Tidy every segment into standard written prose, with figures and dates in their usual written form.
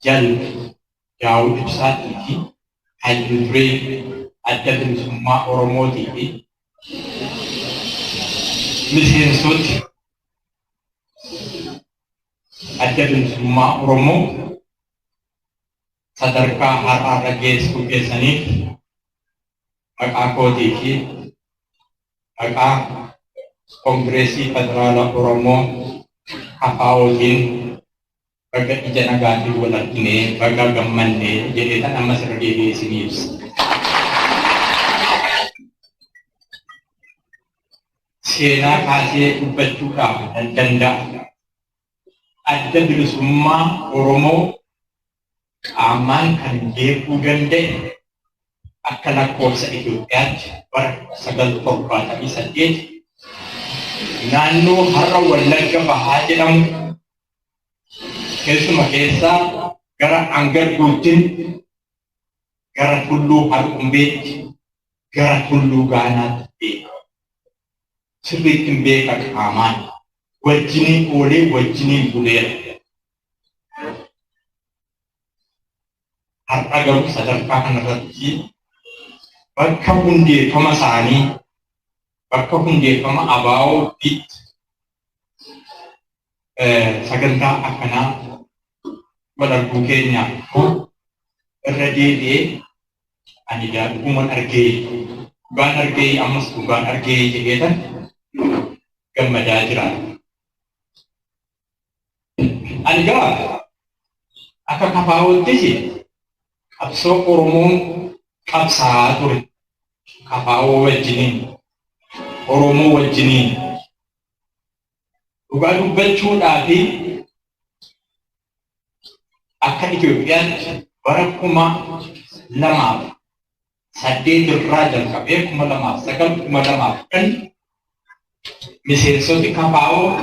جل جاو إبساتي هالدري أدب سما أورموتي مثل صوت أدب سما أورمو sadarka har rages kugesani aku diki aka kongresi federal Oromo kapaujin baga ijanagati wala ini baga gamande jadi tan nama serdi sini sena kasih ubatuka dan danda ada di semua Oromo aman kan jepu gande akala ko sa Ethiopia par sagal ko ta isa dit nanu harra wallaga bahajiram kesu makesa gara anggar gutin gara kullu har umbet gara kullu ganat be sibit imbe ka aman wajini ole wajini buler agar sadarkan nerati bakka hunde kama sani bakka hunde kama abau bit saganta akana badal bukenya ko radide anida umon arge ban arge amas ban arge jegeta gamada jira aniga aka kapau tiji abso Oromo kapsa tur kapao wajini Oromo wajini ugadu bechu dati akan Ethiopia barakuma lama sadi raja kabe kuma lama sakal kuma lama kan misal so di kapao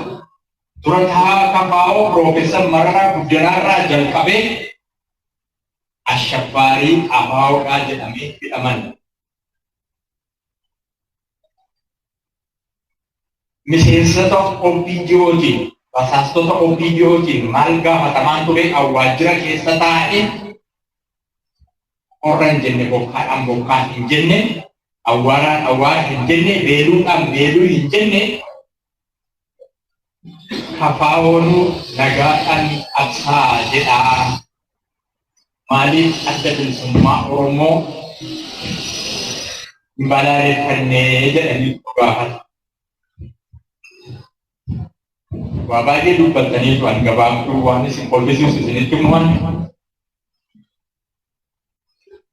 turata kapao profesor marara budara raja kabe Asyafari abau kaje ami aman. Misal setok opidioji, pasas setok opidioji, malga mataman tule awajra kesatain orang jenne bokai ambokan jenne awara jenne belu jenne kafaonu nagaan absa jeda Malik ada di semua Oromo balare kanne jadi bahat babage du patani tuan gabam tuan simpol besu sini cumuan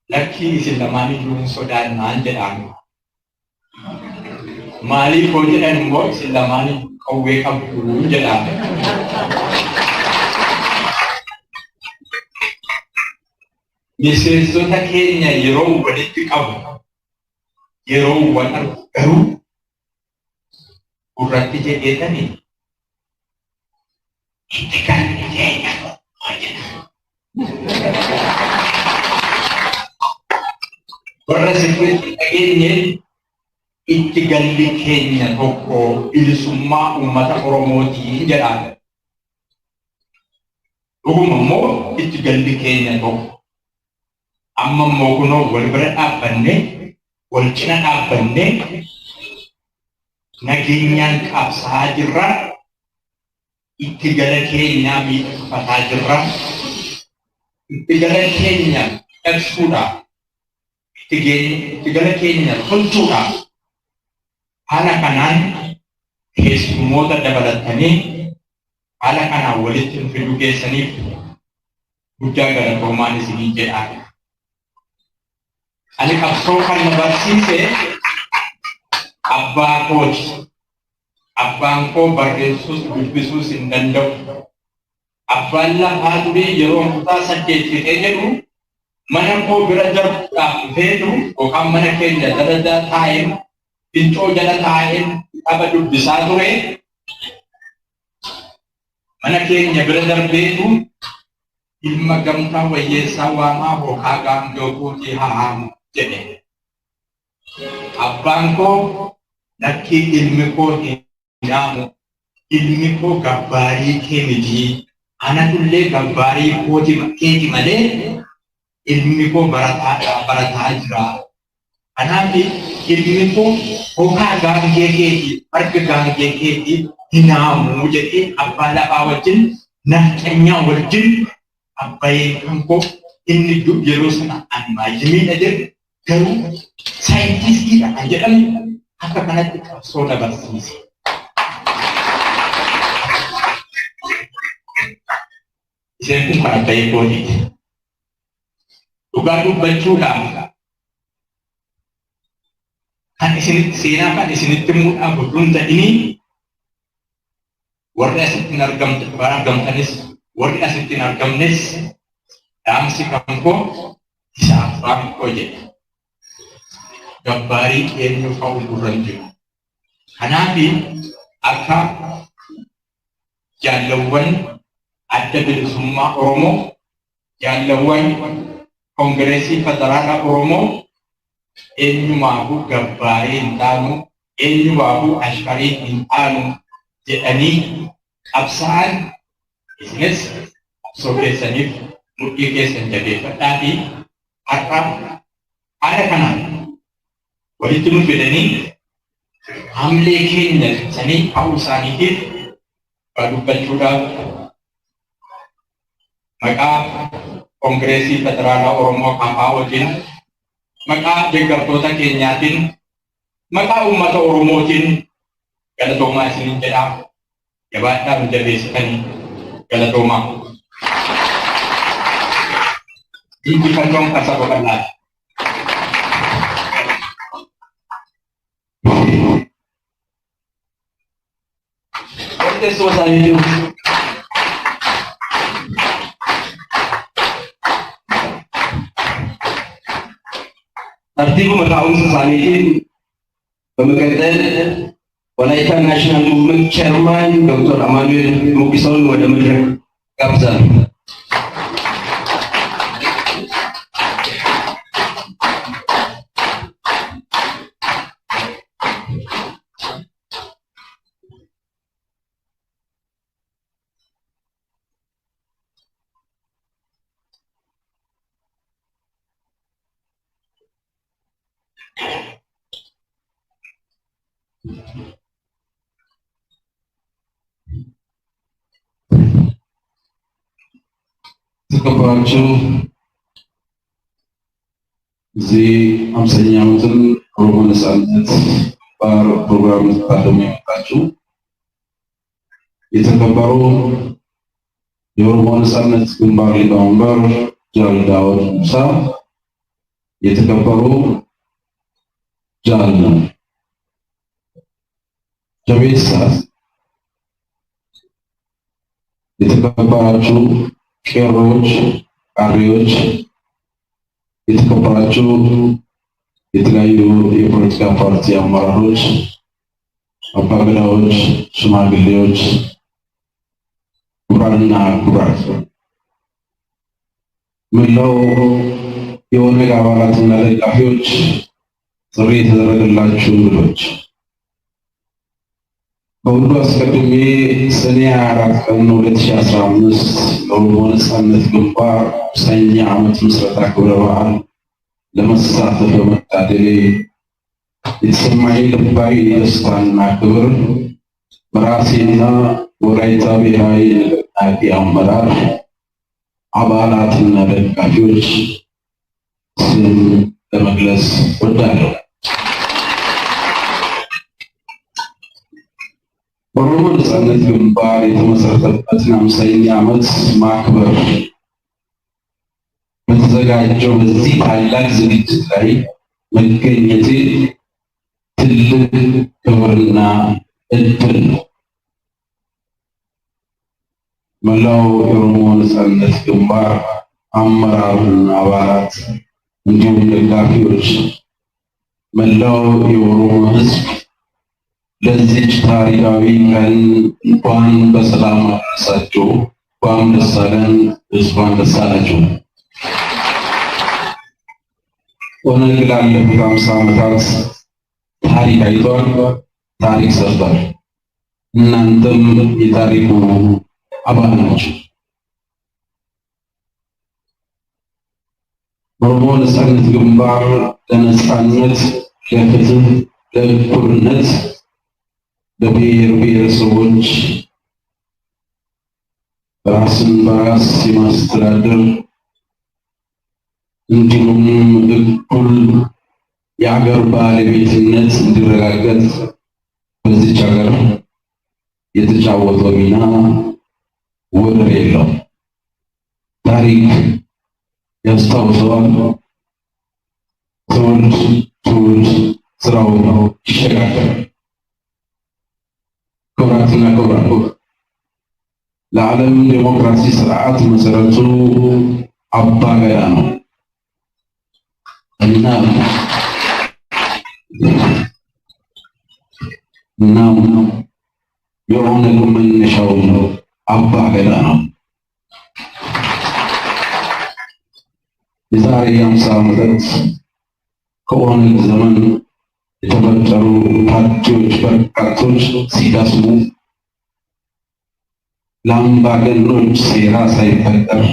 laki silamani dun sodan ande ang mali ko dan mo silamani kawe kam dulu jalan Misal tak kenya yero wadit kau, yero wanar baru, urati jadi tani, itikan kenya, orang seperti kenya, itikan kenya toko, ini semua umat Oromo di jalan, Oromo itikan kenya toko. Amma mokuno walbara abanne walcina abanne naginyan kapsajira itigala kenya mi patajira itigala kenya eksuda itigala kenya kuntura hala kanan kesu moda dabalatani hala kana walitin fiduke sanif bujaga komani sini jea Ani kapsokan nabarsise abba coach abbanko barresus bisus indandau aballa hadri yerom ta sadde tejeru manako birajar vedu o kam manake dada time pinto jala time abadu bisadure manake birajar vedu ilma gamta waye sawama ho kagam jokuti haham jadi abangko laki ilmi ko hinamu ilmi ko gabari kemiji أنا كل جباري كوتي كيتي ملء ilmi ko barataa jira. Kanaaf ilmi ko hokaa gaangee keetii harka gaangee keetii hinaamu jedhee abbaa lafaa wajjin nafxanyaa wajjin abbayee kan koo inni yeroo sana animaayimiidha jedhu garuu saayintistiidha kan jedhamu akka kanatti qabsoo dabarsiise. Isheen kun kan abbayee kootiiti. Dhugaa dubbachuudhaan kan isinitti seenaa kan isinitti muudhaan gudduun ta'ini warri asitti hin argamtanis warri asitti hin argamnes dhaamsi kan koo isa abbaan koo jedhe gabbaarii eenyu fa'uu durran jiru. Kanaaf akka jaallawwan adda bilisummaa Oromoo jaallawwan Kongireesii Federaalaa Oromoo eenyumaafu gabbaarii hin taanu eenyumaafu ashkarii hin taanu jedhanii qabsa'an isinis qabsoo keessaniif mudhii keessan jabeeffadhaa fi har'a haala kanaan walitti nu fidanii hamlee keenya sanii ta'uu isaaniitiif dubbachuudhaaf maqaa Kongireesii Federaalaa Oromoo Kampaa wajjin maqaa deeggartoota keenyaatiin maqaa uummata Oromootiin galatoomaa isiniin jedhaa jabaadhaa nu jabeessitanii galatoomaa. Injifannoon saba bal'aati. Teessoo isaanii jiru. ترتيب متعاون ساميين بمكتل ولايتا ناشنال موفمنت chairman دكتور أمانويل موكيسون ودمجر كابزا. ተከበራችሁ እዚህ 50ኛ ዓመትን ኦሮሞ ነጻነት ፕሮግራም ተካተሙ የመጣችሁ የተከበሩ የኦሮሞ ነጻነት ግንባር ሊቀመንበር ጃል ዳውድ ሙሳ የተከበሩ ጃል ጀቤሳ የተከበራችሁ ቄሮች አሪዎች የተከበራችሁ የተለያዩ የፖለቲካ ፓርቲ አመራሮች አባገዳዎች ሽማግሌዎች ኩራንና ኩራት መላው የኦነግ አባላትና ደጋፊዎች ጥሪ የተደረገላችሁ እንግዶች በሁሉ አስቀድሜ ሰኔ 24 ቀን 2015 የኦሮሞ ነጻነት ግንባር 50ኛ ዓመት ምስረታ ክብረ በዓል ለመሳተፍ በመታደሌ የተሰማኝ ልባዊ ደስታና ክብር በራሴና ወላይታ ብሔራዊ ንቅናቄ አመራር አባላትና ደጋፊዎች ስም ለመግለጽ እወዳለሁ። ኦሮሞ ነጻነት ግንባር የተመሰረተበትን 50ኛ ዓመት ማክበር በተዘጋጀው በዚህ ታላቅ ዝግጅት ላይ መገኘቴ ትልቅ ክብርና እድል ነው። መላው የኦሮሞ ነጻነት ግንባር አመራርና አባላት እንዲሁም ደጋፊዎች መላው የኦሮሞ ሕዝብ ለዚህ ታሪካዊ ቀን እንኳን በሰላም አደረሳችሁ፣ እንኳን ደስ አለን፣ እንኳን ደስ አላችሁ። ኦነግ ላለፉት 50 ዓመታት ታሪክ አይቷል፣ ታሪክ ሰርቷል። እናንተም የታሪኩ አባል ናችሁ። ኦሮሞ ነፃነት ግንባር ለነፃነት፣ ለፍትህ፣ ለእኩልነት፣ ለብሔር ብሔረሰቦች ራስን በራስ የማስተዳደር እንዲሁም እኩል የሀገር ባለቤትነት እንዲረጋገጥ በዚች ሀገር የተጫወተው ሚና ወደር የለውም። ታሪክ ያስታውሰዋል። ትውልድ ስራው ይሸጋገራል። ክቡራትና ክቡራን፣ ለዓለም ዴሞክራሲ ስርዓት መሰረቱ አባገዳ ነው እና የኦነግ መነሻው አባገዳ ነው። የዛሬ 50 ዓመታት ከኦነግ ዘመን የተፈጠሩ ፓርቲዎች በርካቶች ሲዳስሙ ለአምባገነኖች ሴራ ሳይፈጠር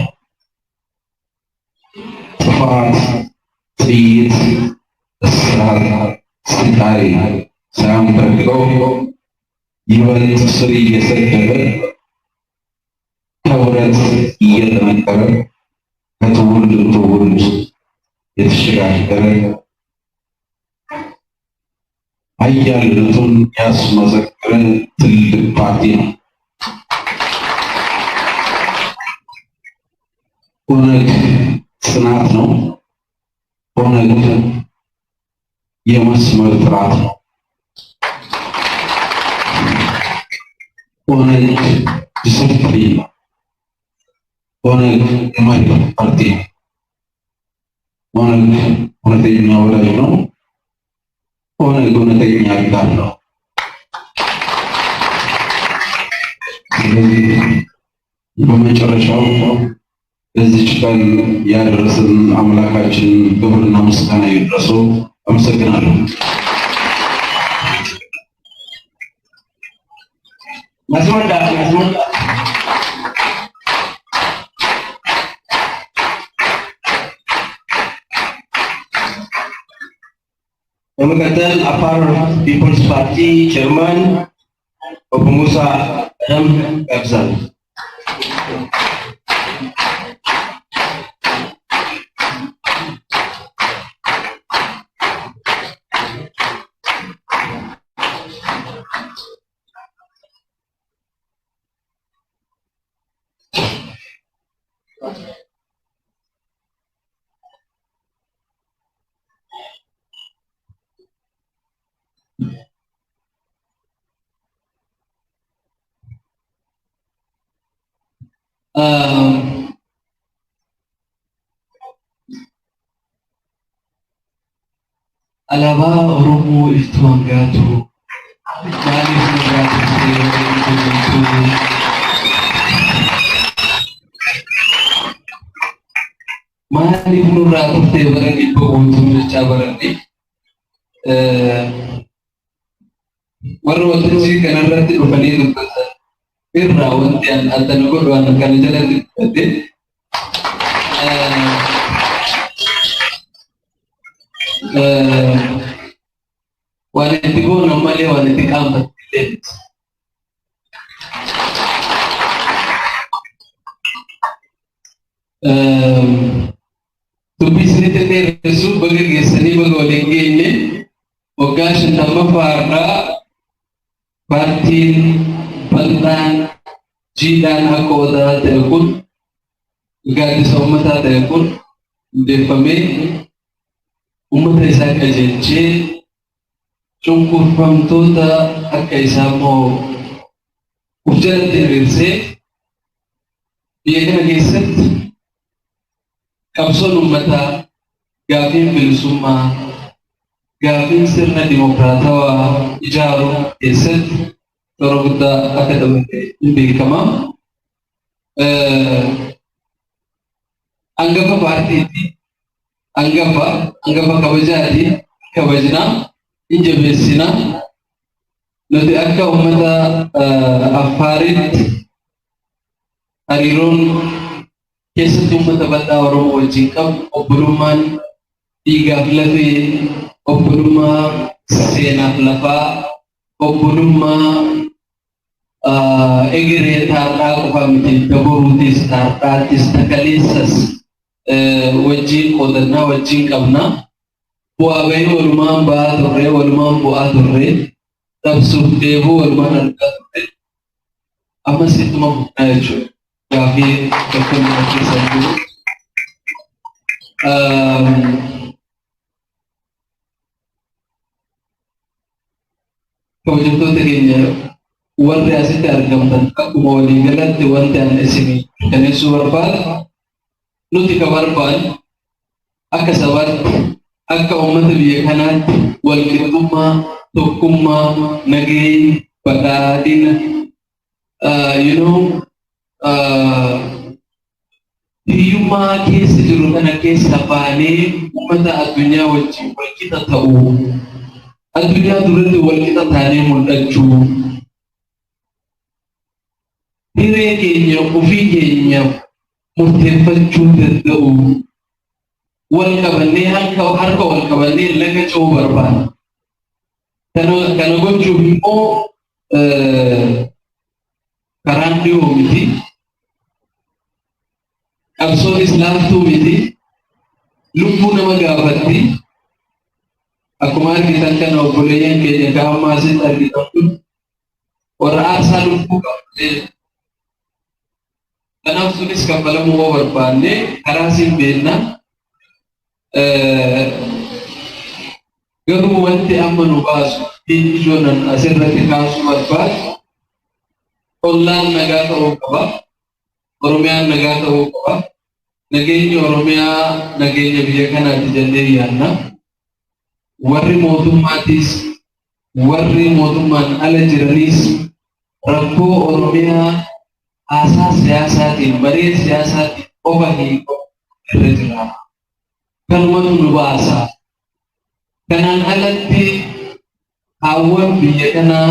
ጥፋት፣ ጥይት፣ እስራት፣ ስቃይ ሳያንበርክከው ይበልጥ ስር እየሰደደ ከብረት እየጠነከረ ከትውልድ ትውልድ የተሸጋገረ ኃያልነቱን ያስመሰከረ ትልቅ ፓርቲ ነው። ኦነግ ጽናት ነው። ኦነግ የመስመር ጥራት ነው። ኦነግ ዲስፕሊን ነው። ኦነግ የመሪ ፓርቲ ነው። ኦነግ እውነተኛ ወዳጅ ነው። ኦነግ እውነተኛ አጋር ነው። ስለዚህ በመጨረሻው ለዚች ቀን ያደረሰን አምላካችን ክብርና ምስጋና ይድረሰው። አመሰግናለሁ። መስመዳ በመቀጠል አፋር ፒፕልስ ፓርቲ ቸርማን ኦቦ ሙሳ አደም ቀብሳል። Alaba Oromo Iftuangatu Mali Nuratu Tevarani Poguntu Chavarani Marwati Kanarati Ufani Firrawanti and Atanago and Kanajala wanatigo normally wanatikamba late to bisnite resu bagi gesani bagolengene ogash tama farra partin bandan jidan akoda telkun gadi somata telkun defame ummata isaa qajeelchee cunqurfamtoota akka isaa moo uf jalatti hiriirsee biyya kana keessatti qabsoon uummataa gaafiin bilisummaa gaafiin sirna dimokiraatawaa ijaaruu keessatti toora guddaa akka taphate hin beekama. Hangafa paartiitti Anggafa kabajati kabajna injabesina nanti akka ummata Affarit hariroon keessatti uummata bal'aa Oromoo wajjin qabu obbolummaan dhiigaaf lafee, obbolummaa seenaaf lafaa, obbolummaa egeree taarraa qofaa miti daboruutis taarraattis takaleessas wajjin qoodannaa wajjin qabna. Bu'aa bahii walumaan ba'aa turre, walumaan bu'aa turre, dhabsuuf deebuu walumaan argaa turre. Ammas ittuma fufnaa jechuudha. Gaafii tokkummaa keessaa jiru. Kabajamtoota keenya warri asitti argamtan akkuma waliigalatti wanti ani isinii mirkaneessuu barbaadu nuti ka barbaadu akka sabaatti akka uummata biyya kanaatti walqixxummaa, tokkummaa, nageenya, badhaadhina hiyyummaa keessa jiru kana keessa baanee uummata addunyaa wajjin walqixa ta'uu, addunyaa duratti walqixa taanee mul'achuu, hiree keenya ofii keenya murteeffachuu danda'u, wal qabannee harka wal qabannee laga ce'uu barbaada. Kana gochuuf immoo karaan dhiyoo miti, qabsoon islaamtuu miti, lubbuu nama gaafatti. Akkuma argitan kana obboleeyyan keenya gaamaa asitti argitan kun warra aarsaa lubbuu qabdee. Kanaaf sunis kaffalamuu yoo barbaanne karaa siin beekna. Garuu wanti amma nu baasu ijoon asirratti kaasuu barbaadu ollaan nagaa ta'uu qaba. Oromiyaan nagaa ta'uu qaba. Nageenyi Oromiyaa nageenya biyya kanaatti jennee yaadna. Warri mootummaatis warri mootummaan ala jiranis rakkoo Oromiyaa haasaa siyaasaatiin maree siyaasaatiin qofa hiikoo irra jira. Kanumatu nu baasa. Kanaan alatti hawwan biyya kanaa,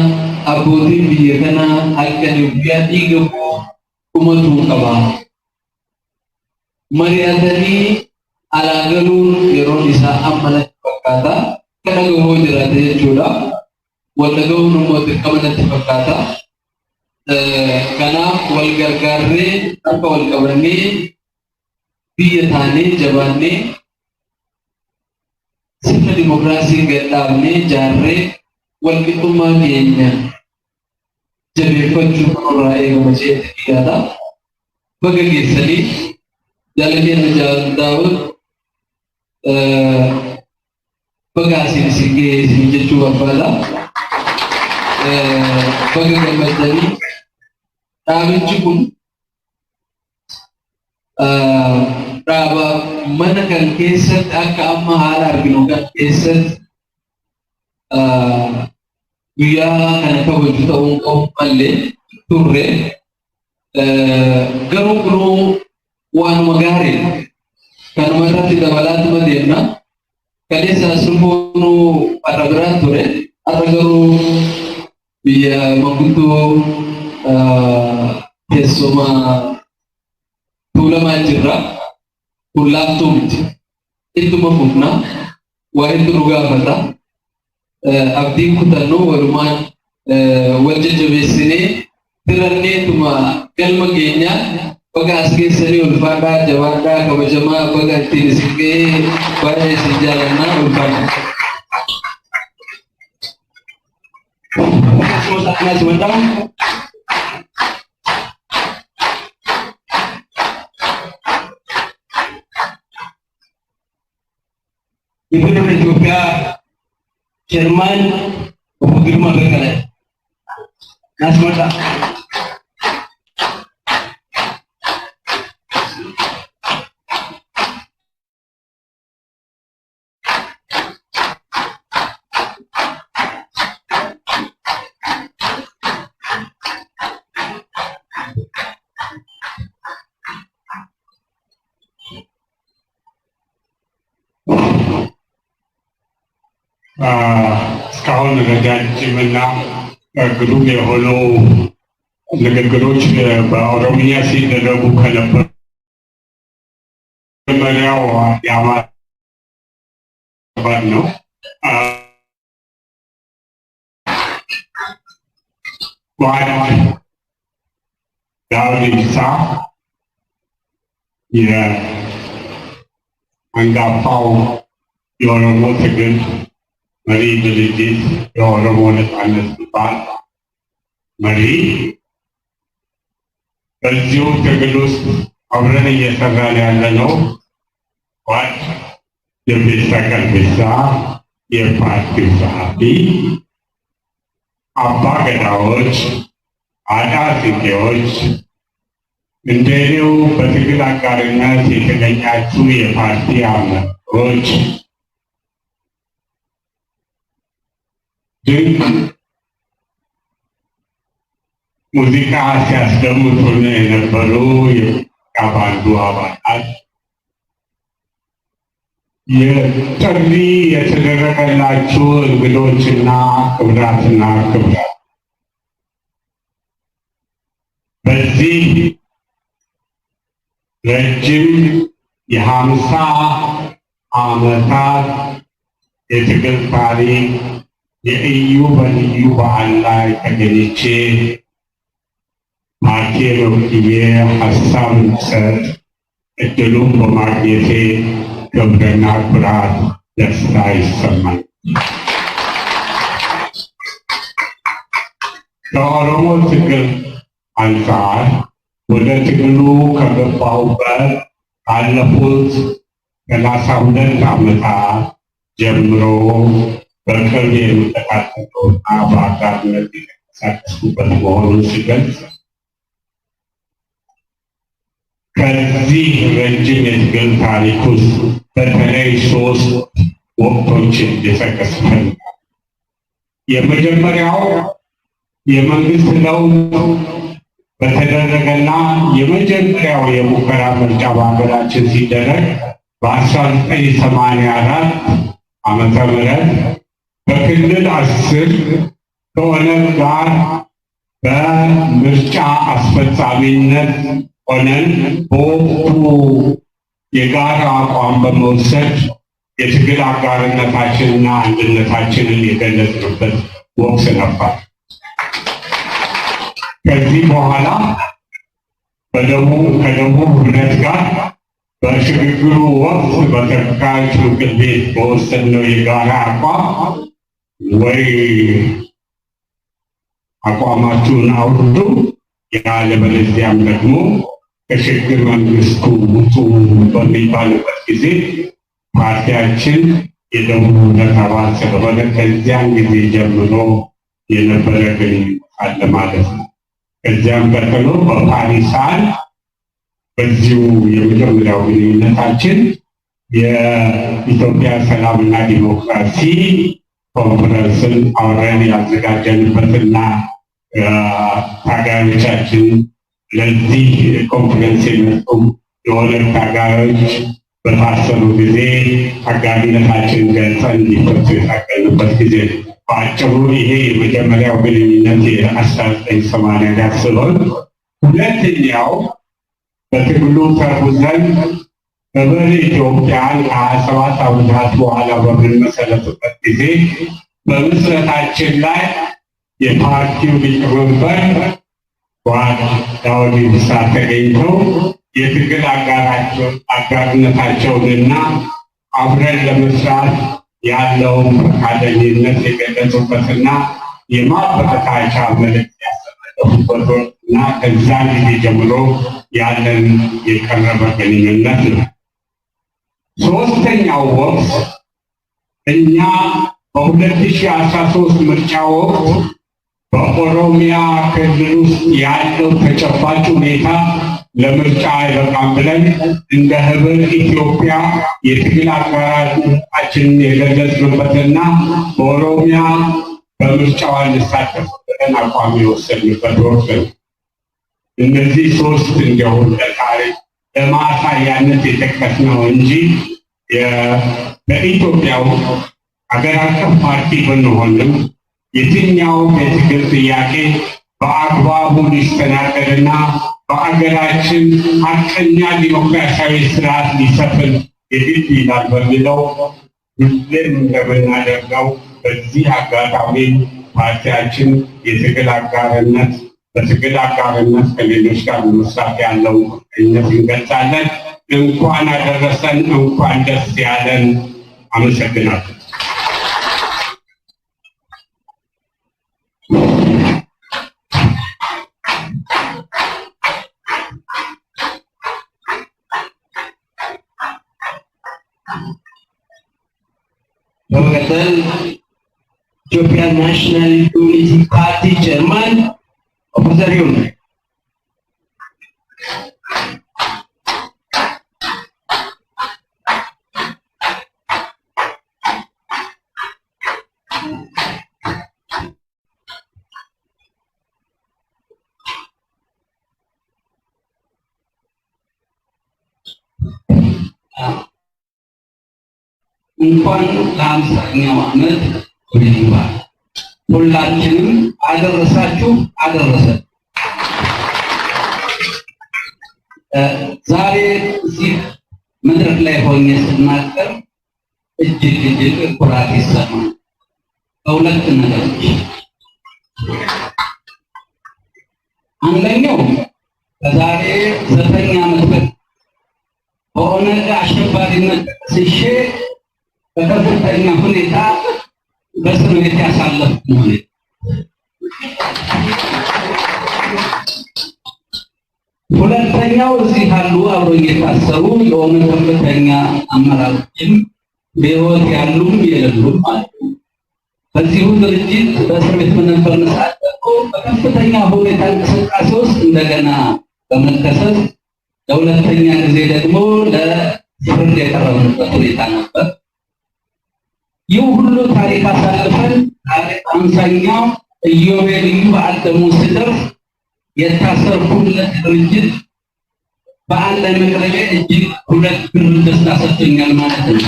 abbootiin biyya kanaa halkanii guyyaa dhiiga kumatuu qaba. Mari'atanii alaa galuun yeroon isaa amma natti fakkaata. Kana gamoo jiraate jechuudha. Wal dhaga'uun immoo dirqama natti fakkaata. Kanaaf wal gargaarree akka wal qabannee biyya taanee jabaannee sirna dimokiraasii gadhaabnee jaarree wal qixxummaa keenya jabeeffachuu kanarraa eegama jeetti yaada. Baga geessanii jaalladheen Daawud baga isin ga'ee isin jechuu barbaada. Baga gammadanii dhaabichi kun dhaaba mana kan keessatti akka amma haala arginu kan keessatti guyyaa kana kabaju ta'uun qabu malee turre garuu kunuu waanuma gaariidha. Kanuma irratti dabalaatuma deemna. Kaleessa sirboonuu har'a biraan ture. Har'a garuu biyya manguddoo teessuma tuulamaa jirra. Kun laaftuu miti. Ittuma fufna. Waa hedduu nu gaafata. Abdiin kutannoo walumaan wal jajjabeessinee firanneetuma galma keenyaa baga as keessanii ulfaadhaa jabaadhaa kabajamaa baga ittiin isin ga'ee baay'ee isin jaalannaa ulfaadha. Ibu Ethiopia Chairman Obbo Girmaa Beqqalee. Naasmata. እስካሁን ረጃጅምና ግሩም የሆኑ ንግግሮች በኦሮምኛ ሲደረጉ ከነበሩ የመጀመሪያው የአማራ ነው። ጓድ ዳውድ ኢብሳ የአንጋፋው የኦሮሞ ትግል መሪ ድርጅት የኦሮሞ ነጻነት ግንባር መሪ በዚሁ ትግል ውስጥ አብረን እየሰራን ያለነው ጓድ ጀቤሳ ቀልቤሳ የፓርቲው ጸሐፊ፣ አባ ገዳዎች፣ አዳ ሲቄዎች፣ እንደኔው በትግል አጋርነት የተገኛችሁ የፓርቲ አመራሮች፣ ድንቅ ሙዚቃ ሲያስደምጡን የነበሩ የባንዱ አባላት፣ የጥሪ የተደረገላችሁ እንግዶችና ክብራትና ክብራት፣ በዚህ ረጅም የ50 ዓመታት የትግል ታሪክ የኢዩ በልዩ በዓል ላይ ተገኝቼ ፓርቲዬን ወክዬ ሀሳብ እንድሰጥ እድሉን በማግኘቴ ክብርና ኩራት ደስታ ይሰማል። ከኦሮሞ ትግል አንጻር ወደ ትግሉ ከገባሁበት ካለፉት 32 ዓመታት ጀምሮ በቅርብ የምከታተለውና በአጋርነት የተንቀሳቀስኩበት መሆኑን ሲገልጽ ከዚህ ረጅም የትግል ታሪክ ውስጥ በተለይ 3 ወቅቶችን ልጠቅስ እፈልጋለሁ። የመጀመሪያው የመንግስት ለውጥ በተደረገና የመጀመሪያው የሙከራ ምርጫ በሀገራችን ሲደረግ በ1984 ዓመተ ምህረት በክልል 10 ከኦነግ ጋር በምርጫ አስፈጻሚነት ሆነን በወቅቱ የጋራ አቋም በመውሰድ የትግል አጋርነታችንና አንድነታችንን የገለጽንበት ወቅት ነበር። ከዚህ በኋላ ከደቡብ ህብረት ጋር በሽግግሩ ወቅት በተወካዮች ምክር ቤት በወሰንነው የጋራ አቋም ወይ አቋማችሁን አውርዱ ያለበለዚያም ደግሞ ከሽግግር መንግስቱ ውጡ በሚባልበት ጊዜ ፓርቲያችን የደቡብ ህብረት አባል ስለሆነ ከዚያን ጊዜ ጀምሮ የነበረ ግንኙነት አለ ማለት ነው። ከዚያም ቀጥሎ በፓሪሳን በዚሁ የመጀመሪያው ግንኙነታችን የኢትዮጵያ ሰላምና ዲሞክራሲ ኮንፈረንስን አብረን ያዘጋጀንበትና ታጋዮቻችን ለዚህ ኮንፈረንስ የመጡ የኦነግ ታጋዮች በታሰሩ ጊዜ አጋርነታችን ገልጸን እንዲፈቱ የታገልንበት ጊዜ ነው። በአጭሩ ይሄ የመጀመሪያው ግንኙነት የ1984 ሲሆን ሁለተኛው በትግሉ ተጉዘን ህብረ ኢትዮጵያን ከ27 ዓመታት በኋላ በምንመሰረትበት ጊዜ በምስረታችን ላይ የፓርቲው ሊቀመንበር ጓድ ዳውድ ኢብሳ ተገኝተው የትግል አጋርነታቸውንና አብረን ለመስራት ያለውን ፈቃደኝነት የገለጹበትና የማበረታቻ መልእክት ያስተላለፉበትና ከዛን ጊዜ ጀምሮ ያለን የቀረበ ግንኙነት ነው። ሶስተኛው ወቅት እኛ በ2013 ምርጫ ወቅት በኦሮሚያ ክልል ውስጥ ያለው ተጨባጭ ሁኔታ ለምርጫ አይበቃም ብለን እንደ ህብረ ኢትዮጵያ የትግል አጋራችንን የገለጽንበትና በኦሮሚያ በምርጫው እንሳተፍ ብለን አቋም የወሰድንበት ወቅት ነው። እነዚህ 3 እንዲያው ለታሪክ ለማሳያነት የጠቀስነው እንጂ በኢትዮጵያው ሀገር አቀፍ ፓርቲ ብንሆንም የትኛው የትግል ጥያቄ በአግባቡ ሊስተናገድና በአገራችን ሀቀኛ ዲሞክራሲያዊ ስርዓት ሊሰፍን የግድ ይላል በሚለው ሁሌም እንደምናደርገው በዚህ አጋጣሚ ፓርቲያችን በትግል አጋርነት ከሌሎች ጋር መስራት ያለው ቁርጠኝነት እንገልጻለን። እንኳን አደረሰን፣ እንኳን ደስ ያለን። አመሰግናለሁ። በመቀጠል ኢትዮጵያ ናሽናል ዩኒቲ ፓርቲ ቸርማን ኦፊሰር ይሁን እንኳን ለ50ኛው ዓመት ወዲባ ሁላችንም አደረሳችሁ አደረሰን። ዛሬ እዚህ መድረክ ላይ ሆኜ ስናገር እጅግ ኩራት ይሰማል። በሁለት ነገሮች፣ አንደኛው ከዛሬ 9 ዓመት በፊት በኦነግ አሸባሪነት ተከስሼ በከፍተኛ ሁኔታ በእስር ቤት ያሳለፍኩ ነው። ሁለተኛው እዚህ ካሉ አብሮኝ የታሰሩ የኦነግ ከፍተኛ አመራሮችም በሕይወት ያሉም የሌሉም አሉ። በዚሁ ድርጅት በእስር ቤት በነበርን ሰዓት በከፍተኛ ሁኔታ እንቅስቃሴ ውስጥ እንደገና በመከሰስ ለሁለተኛ ጊዜ ደግሞ ለፍርድ የቀረብንበት ሁኔታ ነበር። ይህ ሁሉ ታሪክ አሳልፈን 50ኛው ኢዮቤልዩ በዓል ደግሞ ሲደርስ የታሰርኩለት ድርጅት በዓል ላይ መቅረቤ እጅግ ሁለት ብር ደስታ ሰጥቶኛል ማለት ነው።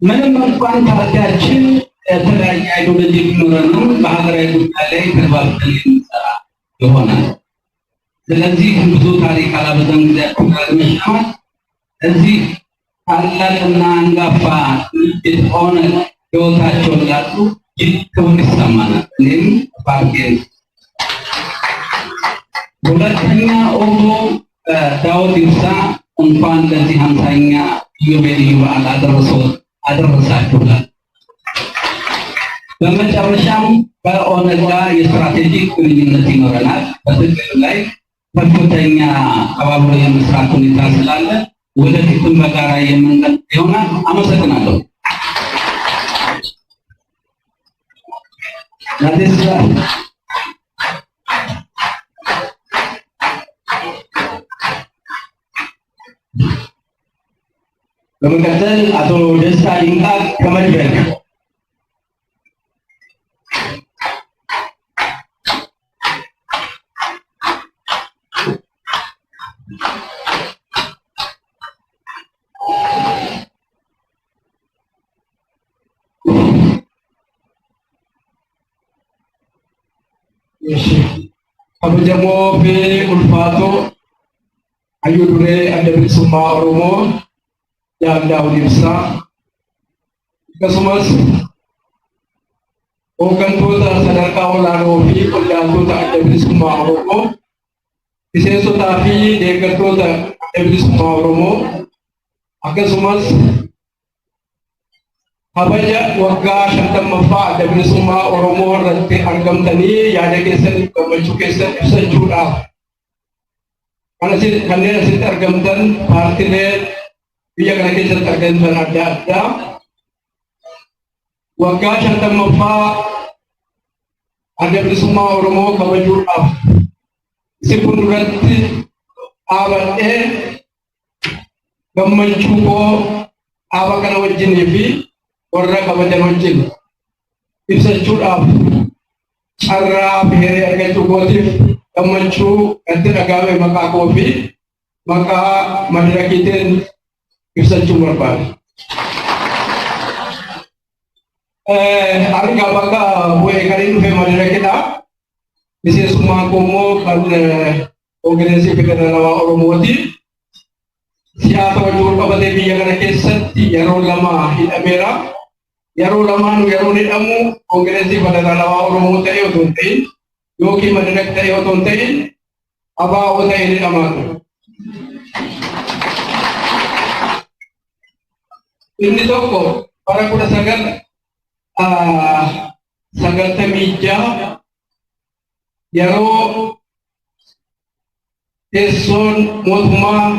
ምንም እንኳን ፓርቲያችን የተለያየ አይዲዮሎጂ ቢኖረንም በሀገራዊ ጉዳይ ላይ ተባብረን የምንሰራ ይሆናል። ስለዚህ ብዙ ታሪክ አላበዛም። ጊዜያችን እዚህ ታላቅና አንጋፋ ድርጅት ኦነግ ሕይወታቸውን ላጡ እጅግ ክብር ይሰማናል። እኔም ፓርቲን ሁለተኛ ኦሞ ዳውድ ኢብሳ እንኳን ለዚህ 50ኛ ኢዮቤልዩ በዓል አደረሳችሁ። በመጨረሻም በኦነግ ጋር የስትራቴጂክ ግንኙነት ይኖረናል። በትግል ላይ ከፍተኛ አባብሮ የመስራት ሁኔታ ስላለ ወደፊትም በጋራ የምንቀጥል ይሆናል። አመሰግናለሁ። በመቀጠል አቶ ደስታ ዲንቃ ከመድረክ kabajamoo fi ulfaatoo hayyuu duree adda bilisummaa Oromoo Jaal Daawud Ibsaa akkasumas hooggantoota sadarkaa olaanoo fi qondaaltota adda bilisummaa Oromoo, miseensotaa fi deeggartoota adda bilisummaa Oromoo, akkasumas kabaja waggaa 50ffaa adda bilisummaa Oromoo irratti argamtanii yaada keessan gammachuu keessan ibsachuudhaaf kanneen asitti argamtan paartilee biyya kana keessatti argamtan adda addaa waggaa 50ffaa adda bilisummaa Oromoo kabajuudhaaf isin fuulduratti dhaabadhee gammachuu koo dhaaba kana wajjinii fi warra kabajan wajjin ibsachuudhaaf carraa biheeree argachuu kootiif gammachuu itti dhagaame maqaa koo fi maqaa madirakiitiin ibsachuu barbaada. Arga baka buat kali itu memang ada kita. Mesti semua komo kan organisasi Pekadang Lawa Oromoti. Siapa yang juga pada biaya kena keset Yaro lama hit Amera. Yaro lama nu Yaro ni amu organisasi Pekadang Lawa Oromoti ayo tuntain. Yoki madrag tayo tuntain. Aba wala ini amatu. Ini toko para kuda sagal temija Yaro Eson Motuma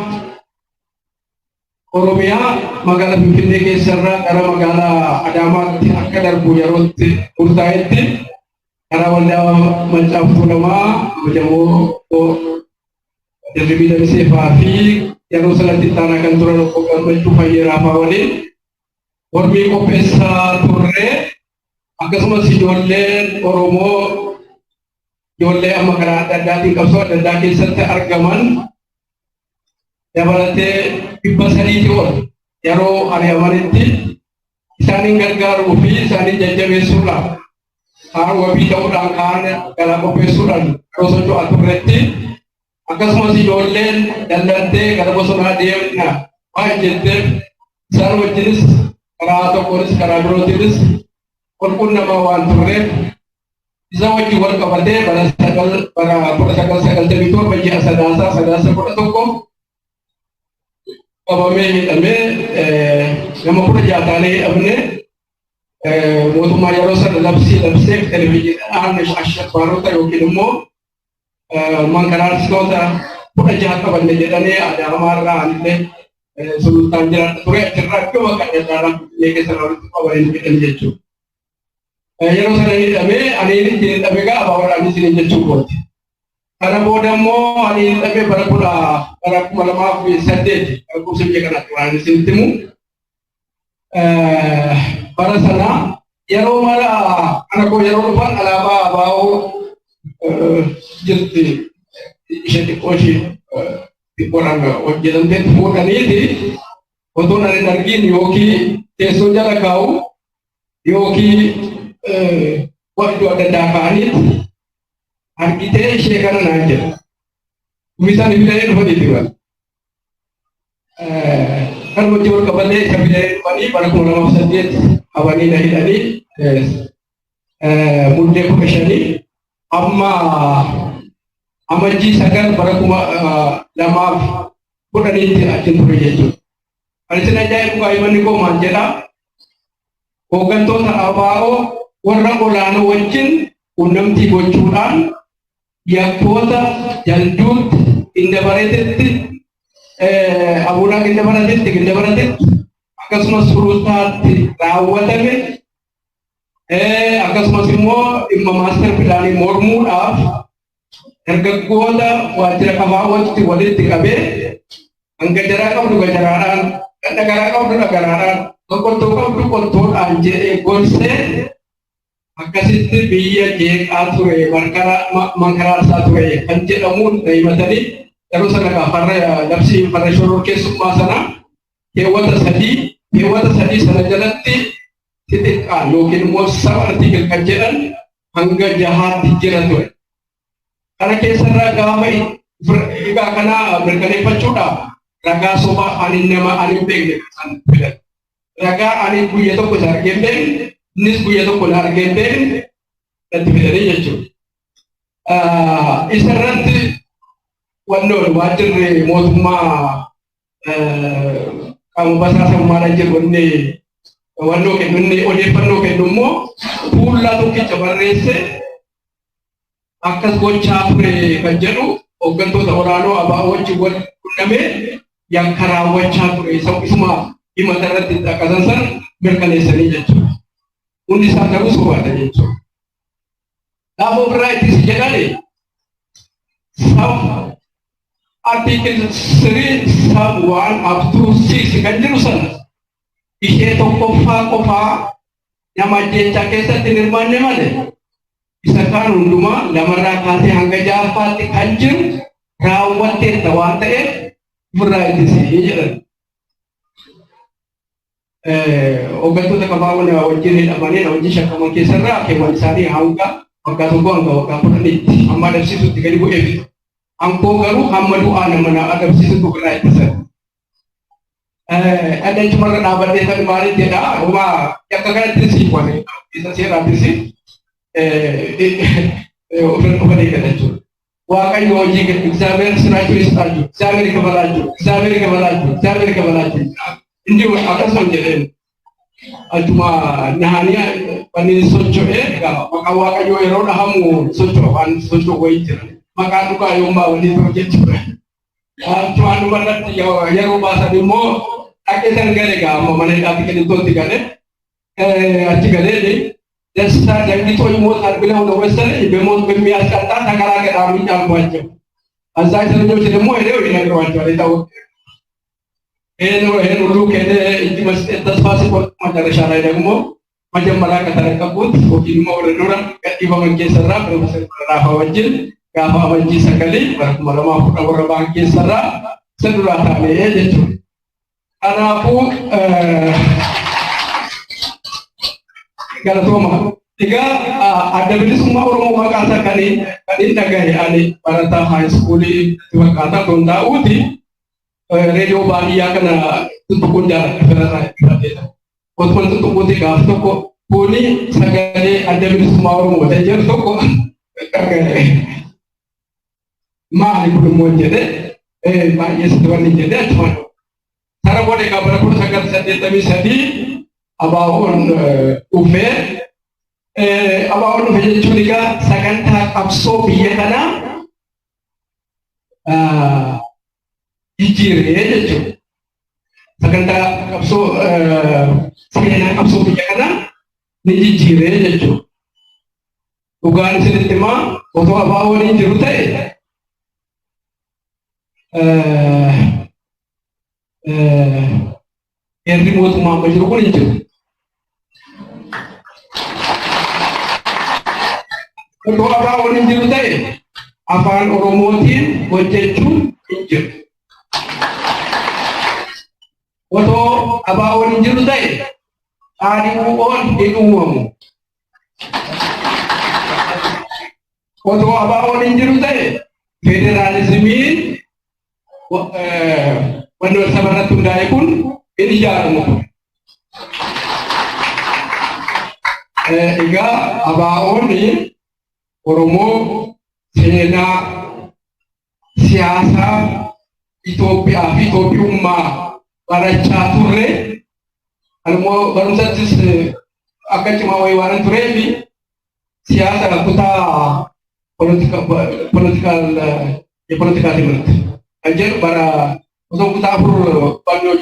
Oromia magala bipinde ke serra kara magala adama akadar bu Yaro urtaiti kara wala macam fulama majamu dari bidang sefafi Yaro salati tanakan turun program itu fayira pawalin Ormi ko pesa turre agasma si jolle Oromo jolle amakara dadi kapso dadi sante argaman yabalate ibasari jor Yaro ari amariti isani gargar ufi isani jajjabe sula wabi daudan kan kala ko pesuran roso jo aturretti agasma si jolle dallante kala bosona demna wajete sarwo jenis kara polis kara brotilis kon nama wan turre bisa wajib war kabade para sakal teritor bagi sadasa kota toko kabame ame nama pura jatane abne motuma Yaro sar lapsi televisi anish ashak baru tayo kilmo mangkarar skota pura jata bande jedane ada amara ante Sultan Jalan Turek cerah ke makan dalam lagi selalu awal ini kita menjadi. Yaro sana ini kami, ini jadi kami ka awal ini sini jadi cukup. Karena bodohmu ini kami para malam bisa deh. Aku sebenarnya kan ini sini temu. Para sana Yaro malah anakku Yaro lupa alaba bau jadi jadi kosi. Orang jalan tempuh kan ini, untuk nari nargin yoki teso jala kau, yoki waktu ada dakan itu, kita sekarang aja, misalnya bilain apa itu kan, kalau jual kembali bilain pani pada kumpulan masyarakat, awalnya dari tadi, muda profesional, Amaji sagar para kuma lama pura ni ajen proyeto. Alsena jaya ku ay maniko manjela. Koganto sa abao warna olano wancin unam ti bocuran yakota jaldut inda baretet abuna inda baretet akas mas surutat rawatame akas mas mo imam master pilani mormu af Harga kuota wajib kawat ti walit ti kabe angka jarak kau jaran negara kau negara kontor anje golse akasi ti biya je ature mangkara satu anje amun dai matani terus naga parra dapsi parra shuru ke sumasana kewata sadi sana jalati titik lokin mo sa artikel kajian hangga jahat dijerat karena kisah agama juga kena berkali pencuda raga soba anin nama anin peng raga anin buaya tu kusar gembeng nis buaya tu kular gembeng dan tidak ada jauh isarat wandor wajar ni motuma kamu bahasa sama raja bunyi wandor ke bunyi oleh penuh ke dumo pula tu kita berese akas gocha pre kanjanu oganto orano aba ochi gon kuname yang karawa cha pre isma imatara tinta kasansan berkali seni jacu undi sakaru suwa da jacu labo variety sejarah sub artikel seri sub 1 up to 6 kanjurusan ihe to kofa nama jecha kesa tinirmane mane Isakan unduma lamara kasi hangga jafati kanjur rawate tawate variety sejarah Ogattoota qabaawwan wajjin hidhamanii wajjin shakkaman keessarraa keewwan isaanii hanga waggaa tokko hanga waggaa kudhaniitti amma adabsiisutti gadi bu'ee fitu. Ankoo garuu hamma du'aa nama adabsiisutti biraa ittisan. Adda cumarra dhaabbatee kan maaliif jedha homaa yakka kanatti siifame isa seeraattis ofirra eegala jechuudha. Waaqayyo hojii እግዚአብሔር ስራችሁን ይስጣችሁ፣ እግዚአብሔር ይክበራችሁ፣ እግዚአብሔር ይክበራችሁ፣ እግዚአብሔር ይክበራችሁ እንዲሁ akkasuma jedheen achuma nahanii wanni socho'ee maqaa waaqayyoo yeroo dhahamu socho'a waan socho'u wayii jira maqaa dhugaa yoommaa wanni ta'u jechuudha. Waan dhumarratti yeroo baasan immoo dhaqeetan gale amma mana hidhaatti qilixootti gale achi galee ደስታ ደግጦ ይሞታል ብለው ነው መሰለኝ በሞት በሚያስቀጣ ተከራከራሉ አልኳቸው። እዛ እስረኞች ደግሞ ሄደው ይነግሯቸዋል የታወቀ ይሄን ሁሉ ከሄደ እጅ መስጠት ተስፋ ሲቆርጥ መጨረሻ ላይ ደግሞ መጀመሪያ ከተለቀቁት ወኪል መውረዱራ ቀጥ በመንጌ ሰራ ፕሮፌሰር ራፋ ወጅል ጋፋ ወጅ ሰከሌ ወረማ ወረ ባንክ ሰራ ሰዱራታ ነው የጀቹ አናፉ galatoma tiga ada bilisumma oromo makata kali nagahe ale barata high school wakata tonda uti radio badia kana tutukunda ferara kadeta otman tutukuti gafto ko puni sagale ada bilisumma oromo tajer to ko kagale ma ni kudu mojede ma yes tuani jede atman sara bode kabara ko sagal sade tami sadi abaon ufe abaon ufe jechuun egaa sagantaa qabsoo biyya kana jijjiiree jechuudha. Sagantaa qabsoo seenaa qabsoo biyya kana ni jijjiiree jechuudha. Dhugaan isinitti himaa otoo abaa'oon hin jiru ta'e heerri mootummaa amma jiru kun hin jiru. Otoo abaa'oon hin jiru ta'e afaan oromootiin hojjechuun hin jiru. Otoo abaa'oon hin jiru ta'e dhaadhiiwwan hin uumamu. Otoo abaa'oon hin jiru ta'e federaalizimiin wanni wal sabarratti hundaa'e kun hin ijaaramu. Egaa abaa'oon Oromoo seenaa siyaasaa Itoophiyaa fi Itoophiyummaa barachaa turre ammoo barumsattis akka cimaa wayii waan tureef siyaasa kutaa የፖለቲካ ትምህርት አጀር bara osoo kutaa afur baannoo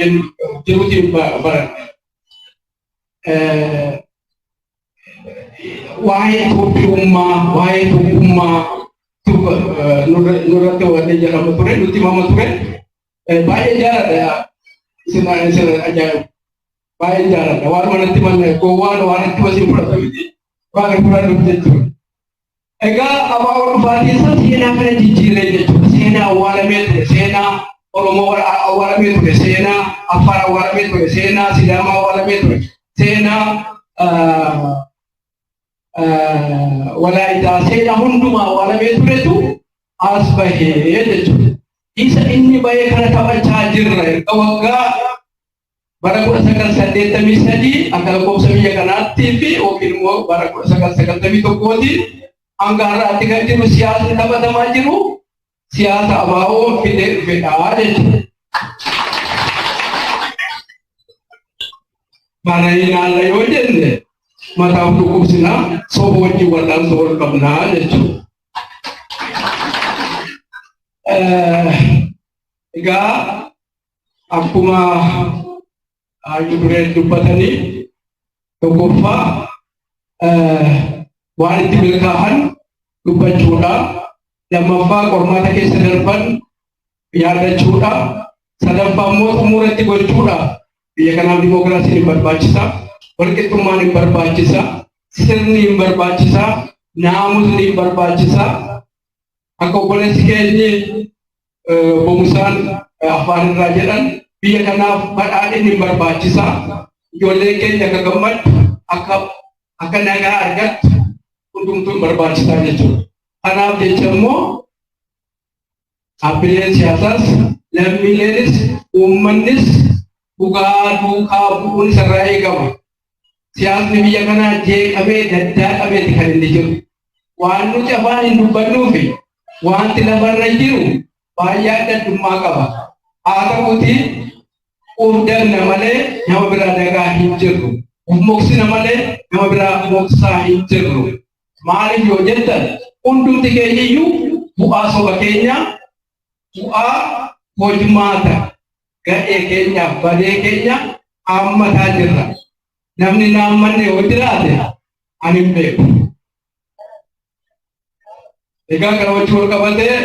jiruutiin baran waa'ee Itoophiyummaa waa'ee tokkummaa nurratti waan jedhamu ture nutti himama ture baay'ee jaaladha isin ajaa'iba baay'ee jaaladha waan manatti manne gowwaan waan itti wasiin fudhatu miti waan fudhatu jechuudha. Egaa abaa'oon dhufaatii isaa seenaa kana jijjiiree jechuudha. Seenaa awwaalamee ture, seenaa Oromoo awwaalamee ture, seenaa Affaar awwaalamee ture, seenaa Sidaamaa awwaalamee ture, seenaa Walaayitaa seenaa hundumaa awwaalamee turetu as bahee jechuudha. Isa inni bahee kana taphachaa jirra erga waggaa bara 1983 akka lakkoofsa biyya kanaattii fi yookiin immoo bara 1991tiin hanga har'aatti kan jiru siyaasni taphatamaa jiru siyaasa abaa'oo fidee dhufedha jechuudha. Mana ilaalla yoo jenne mataa dhukkubsinaa soba wajjin wal'aansoo wal qabnaa jechuudha. Egaa akkuma hayyuu dureen dubbatanii tokkoffaa waan itti milkaa'an dubbachuudha. Lammaffaa qormaata keessa darban yaadachuudha. Sadaffaa immoo xumuratti gochuudha. Biyya kanaaf dimookiraasiin hin barbaachisa. Walqixxummaan hin barbaachisa. Sirni hin barbaachisa. Naamusni hin barbaachisa. Akka obboleessi keenyi Bomusaan afaan irraa jedhan biyya kanaaf badhaadhinni hin barbaachisa. ijoollee keenya akka gammadu akka nagaa argattu hundumtuu barbaachisaa jechuudha. Kanaaf jecha immoo dhaabbileen siyaasaas lammiilenis uummannis dhugaa duukaa bu'uun isarraa eegama. Siyaasni biyya kanaa jeeqamee daddaaqameeti kan inni jiru. Waan nuti afaan hin dubbannuufi wanti lafarra jiru baay'ee addummaa qaba. Haa ta'uuti ufdanna malee nama biraa dagaa hin jirru. Moksina malee nama biraa moksaa hin jirru. Maaliif yoo jettan hundumti keenya iyyuu bu'aa soba keenya bu'aa hojmaata ga'ee keenyaaf badee keenya hammataa jirra. Namni naammanne yoo jiraate ani hin beeku. Egaa kana wajjin wal qabatee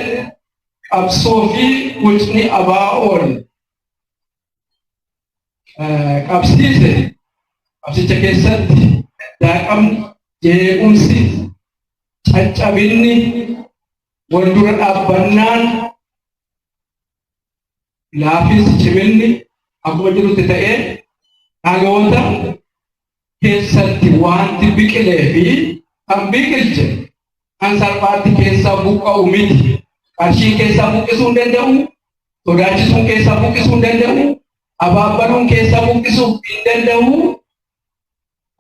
qabsoo fi gucni ABO'n qabsiise qabsicha keessatti daaqamni jeequmsi caccabinni wal dura dhaabbannaan laafis ciminni akkuma jirutti ta'ee dhagoota keessatti wanti biqilee fi kan biqilche kan salphaatti keessaa buqqa'u miti. Qarshii keessaa buqqisuu hin danda'u, sodaachisuun keessaa buqqisuu hin danda'u, abaabbaluun keessaa buqqisuu hin danda'u.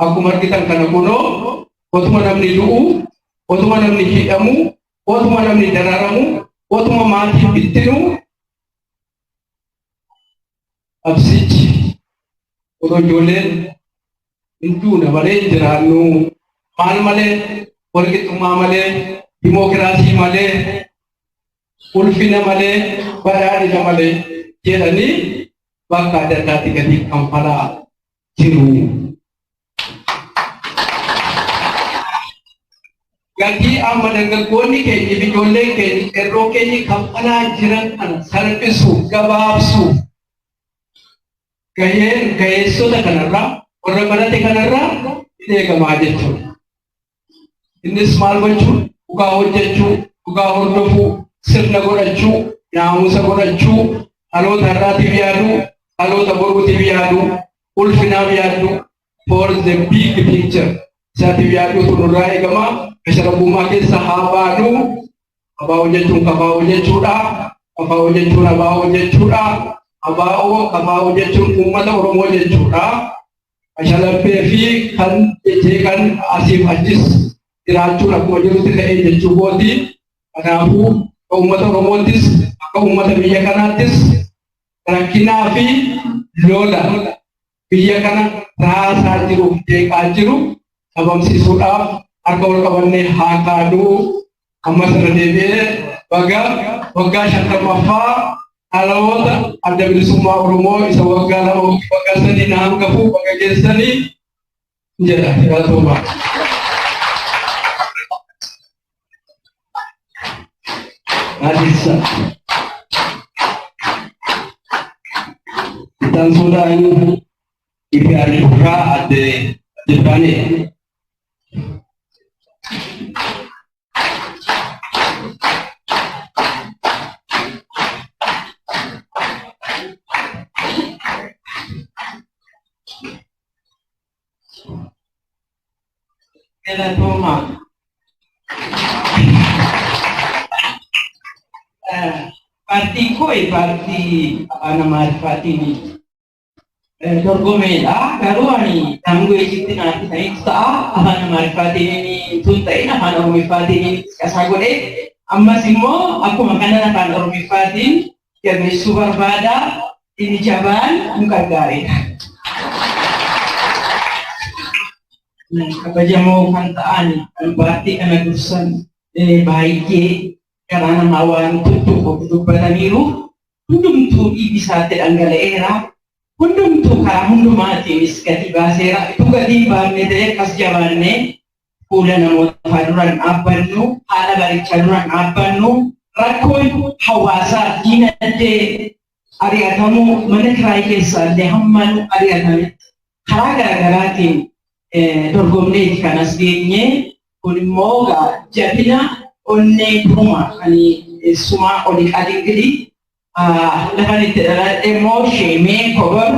Akkuma argitan kana kunoo otuma namni du'u, otuma namni hidhamu, otuma namni dararamu, otuma maatiin bittinu qabsichi otoo ijoolleen hin duune malee hin jiraannu maal malee walqixxummaa malee dimookiraasii malee ulfina malee badhaadhina malee jedhanii bakka adda addaatti gadi kanfalaa jiru. Gatii amma dargaggoonni keenya fi ijoolleen keenya qeerroo keenya kanfalaa jiran kana salphisuuf gabaabsuuf gaheessota kanarraa warra barate kanarraa hin eegamaa jechuudha. Innis maal gochuu dhugaa hojjechuu dhugaa hordofuu sirna godhachuu naamusa godhachuu dhaloota har'aatiif yaaduu dhaloota boruutiif yaaduu ulfinaaf yaaduu for the big picture isaatiif yaaduutu nurraa eegamaa. Kasharabummaa keessa haa baaduu abaa'oo jechuun kabaa'oo jechuudha. Kabaa'oo jechuun abaa'oo jechuudha. Abaa'oo jechuun uummata Oromoo jechuudha. Ashalabbee fi kan jeeqan asiif achis jiraachuun akkuma jirutti ta'ee jechuu kooti. Kanaafuu akka uummata Oromoottis akka uummata biyya kanaattis rakkinaa fi lola biyya kana raasaa jiruuf jeeqaa jiru dhabamsiisuudhaaf harka wal qabannee haa kaaduu. Ammas irra deebi'ee waggaa 50ffaa dhaloota adda bilisummaa Oromoo isa waggaa 2 waggaa 3 na hangafuu bakka keessanii jedha. Galatoomaa. Adisa dan sudan IPR Pura ada depannya. Galatoomaa. Partii koi partii apa nama partii ini dorgomeedha. Garuu ani languageetti naatti ta'ee ta'a afaan Amaariffaatiin inni tun ta'in afaan Oromiffaatiin qasaa godhee ammas immoo akkuma kanan afaan Oromiffaatiin jabeessuu barbaada. Inni jabaan nu gargaareedha. Kabajamoo kan ta'an kan partii kana dursan baay'ee karaa namaa waan tuttuqu dubbataniiru hundumtuu dhiibisaatti dhangala'eera. Hundumtuu karaa hundumaatiinis gadi baaseera. Ituu gadi hin baafne ta'e akkas jabaannee fuula namoota duraan dhaabbannu haala barichaa duraan dhaabbannu rakkoon hawaasaa diinagdee ari'atamuu mana kiraayii keessaa illee hammaan ari'atametti karaa garaagaraatiin dorgomneeti kanas geenye. Kun immoo jabina onnee duruma kan sumaa oli qadingili lafan itti dhaladhe immoo sheemee kobar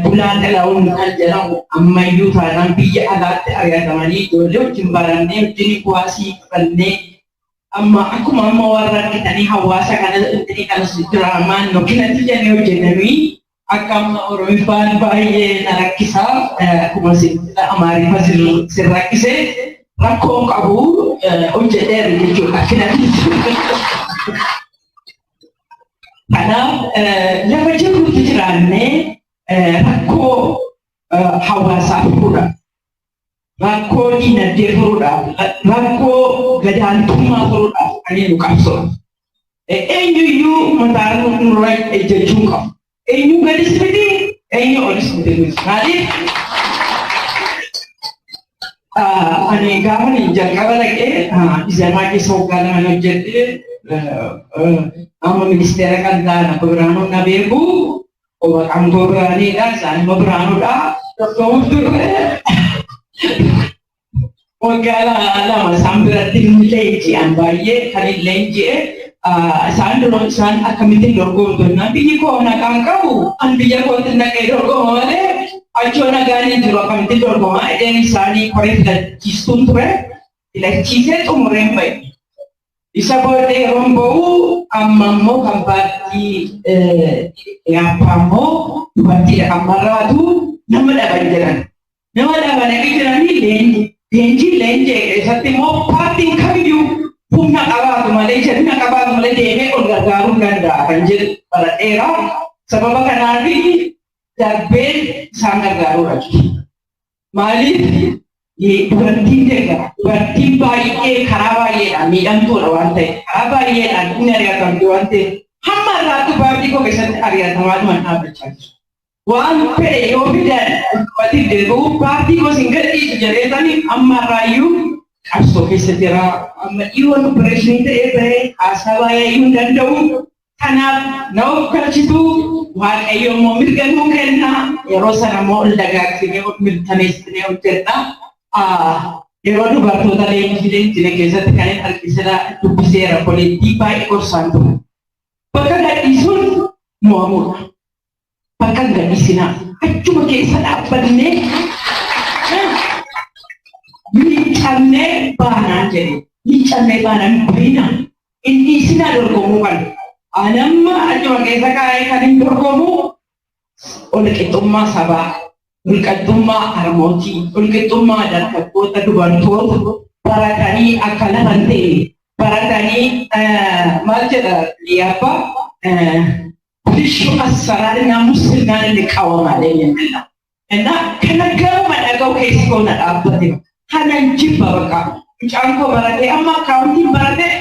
bulan laun kanjeng ammayu tanam biya alat area tamani dole jimbarane jini kuasi kanne amma aku mama warra kita ni hawasa kana ini kana drama no kina tijane ujenami akam orifan baye narakisa aku masih amari masih sirakise rakko kabu ujeder gitu kina kana lama jauh tijrane rakko hawasa pura rakko ina defruda rakko gadantuma pura ani lukapso enyu yu mataru nurai ejunga enyu gadis pedi enyu oris pedi kali ani gamani jangkala lagi izama ke sokana manajete ama minister kan dana programa na bebu o angora ni da san programa da kautur o gala ala sambira tinleji ambaye kali lenje sandro san akamite logo na bi ko na kankau an biya ko tinna ke logo male achona gani juro akamite logo ma eden sani kore da kistuntre ila chise tumrembai isa bote rombo amammo kampati yapamo bati amaradu namada banjaran ni lenje satimo parti kabiyu punna abadu malaysia na kabadu male deme on gargaru ganda banjir para era sababa kanadi darbe sangar garu raji mali ye berarti baik karawaye ami antu rawante karawaye antunya ria kanduante hamma ratu babi ko kesan area tawad mana bercakap wan pe yobidan wati debu parti ko single is jaretani amma rayu aso kesetera amma iwan presidente ebe asawaye yundandau tanab nau kalchitu wan ayo momirgan mungkinna erosana mo daga kine mirtanes ne uterna Yerodu bartoota leenjileen jire keessatti kan inni harkisira dubbiseera poliitii baay'ee gorsaantu. Bakka gadhiisuun mo'amudha. Bakka gadhiisinaa achuma keessa dhaabbannee miicannee baanaan jedhe. Miicannee baanaan bahinaan inni isinaa dorgomuu kan. Anamma achuma keessa kaa'ee kan hin dorgomu ol qixxummaa sabaa. Ulqaddummaa harmootii, ulqaddummaa dargaggoota dubartoota baratanii akkana kan ta'e baratanii maal jedha liyaabba bilishuu asaraadhinaa musliimaan inni qawwamaadha jennaan. Innaa kana gama dhaga'u keessi koona dhaabbate hanan jibba bakka mucaan koo baratee amma akkaawuntiin baratee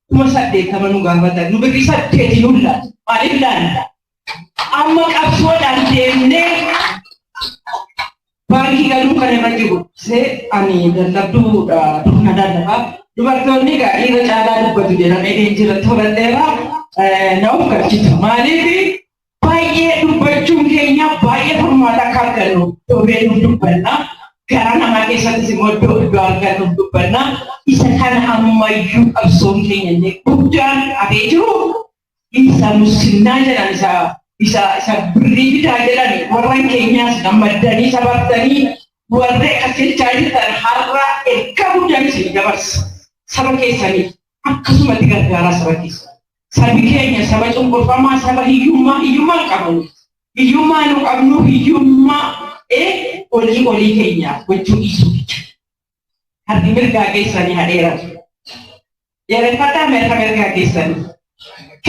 80 nu gaafatan nu birrii 8 nulla maaliif laanna amma qabsoodhaan deemnee Bagi galu kan yang jiru, se ani dan labdu duna dan apa, dubartoonni ga ira caalaa dubbatu jedhamee leenjira torateera naaf galchita maaliif baay'ee dubbachuun keenya baay'ee furmaata akka argannu toobee nuuf dubbanna gara namaa keessattis immoo iddoo argannuuf dubbanna isa kana ammayyuu qabsoon keenya illee guddaan hafee jiru isa musliimaa jedhan isa birrii bitaa jedhani warreen keenyaas gammaddanii sabartanii warree qajeelchaa jirtan har'a erga guddaan isin dabarsa saba keessanii akkasumatti gargaaraa saba keessa sabi keenya saba cunqurfamaa saba hiyyummaa qabu hiyyummaa nu qabnu hiyyummaa olii keenya gochuu dhiisuu har'i mirgaa keessanii hadheeratu yereffataa mirgaa keessanii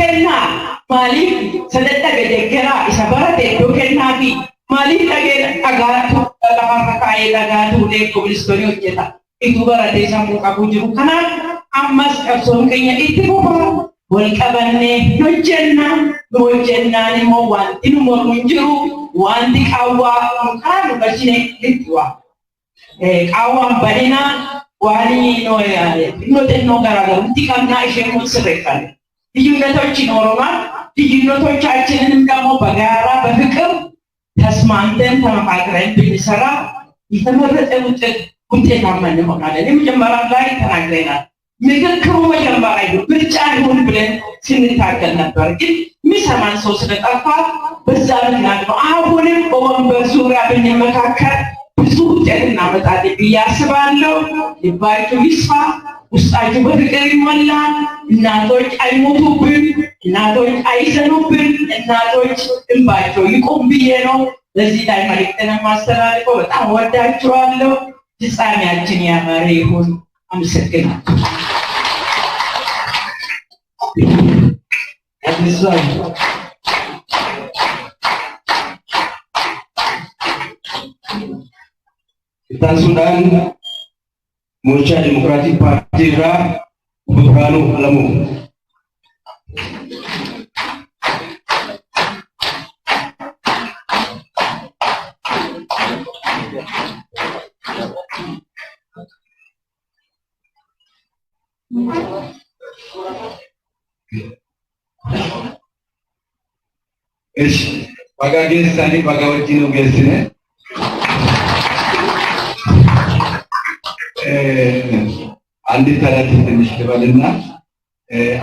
kennaa Malik sedetta gedegera isa barate do kenna fi malik lage agatu lamarra kae lagatu de kobilistoni hojjeta itu barate samu qabu jiru kana ammas qabsoon keenya itti fufa wal qabanne hojjenna ni mo wanti nu mormu jiru wanti qawwa kana bashine litwa qawwa balina wani no tenno garagaru tikamna ishe mun sirrekan ልዩነቶችን ኖሮናል ልዩነቶቻችንን ደግሞ በጋራ በፍቅር ተስማምተን ተመካክረን ብንሰራ የተመረጠ ውጤታማ እንሆናለን የመጀመሪያ ላይ ተናግረናል ምክክሩ መጀመሪያ ምርጫ ይሁን ብለን ስንታገል ነበር ግን የሚሰማን ሰው ስለጠፋ በዛ ምክንያት ነው አሁንም በወንበር ዙሪያ ብንመካከር ብዙ ውጤት እናመጣለን ብዬ አስባለሁ። ልባችሁ ይስፋ፣ ውስጣችሁ በፍቅር ይሞላል። እናቶች አይሞቱብን፣ እናቶች አይዘኑብን፣ እናቶች እንባቸው ይቆም ብዬ ነው በዚህ ላይ መልእክትን ማስተላልፈው። በጣም ወዳችኋለሁ። ፍጻሜያችን ያማረ ይሁን። አመሰግናለሁ። Sudan Mocha Democratic Party ra Burhanu Alamu. Pagage sani pagawati no gesine. አንድ ተረት ትንሽ ልበልና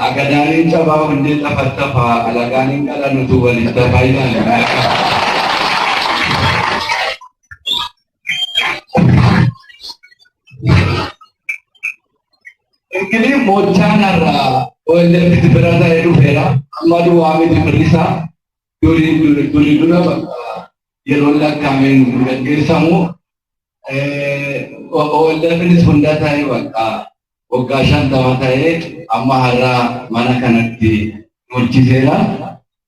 አገዳኔን ጨባው እንዴት ተፈተፋ አላጋኔን ቀለኑቱ ወልተፋ ይላል። እንግዲህ ሞቻናራ ወለፍት ብራታ ሄዱ ፌራ አማዱ ዋሜት ምሪሳ ዱሪዱና የሎላ ካሜን ገሰሙ ወለፍንስ ሁንዳታይ ወቃ ወጋሻን ተማታይ አማሃራ ማናከነቲ ሞቺሴራ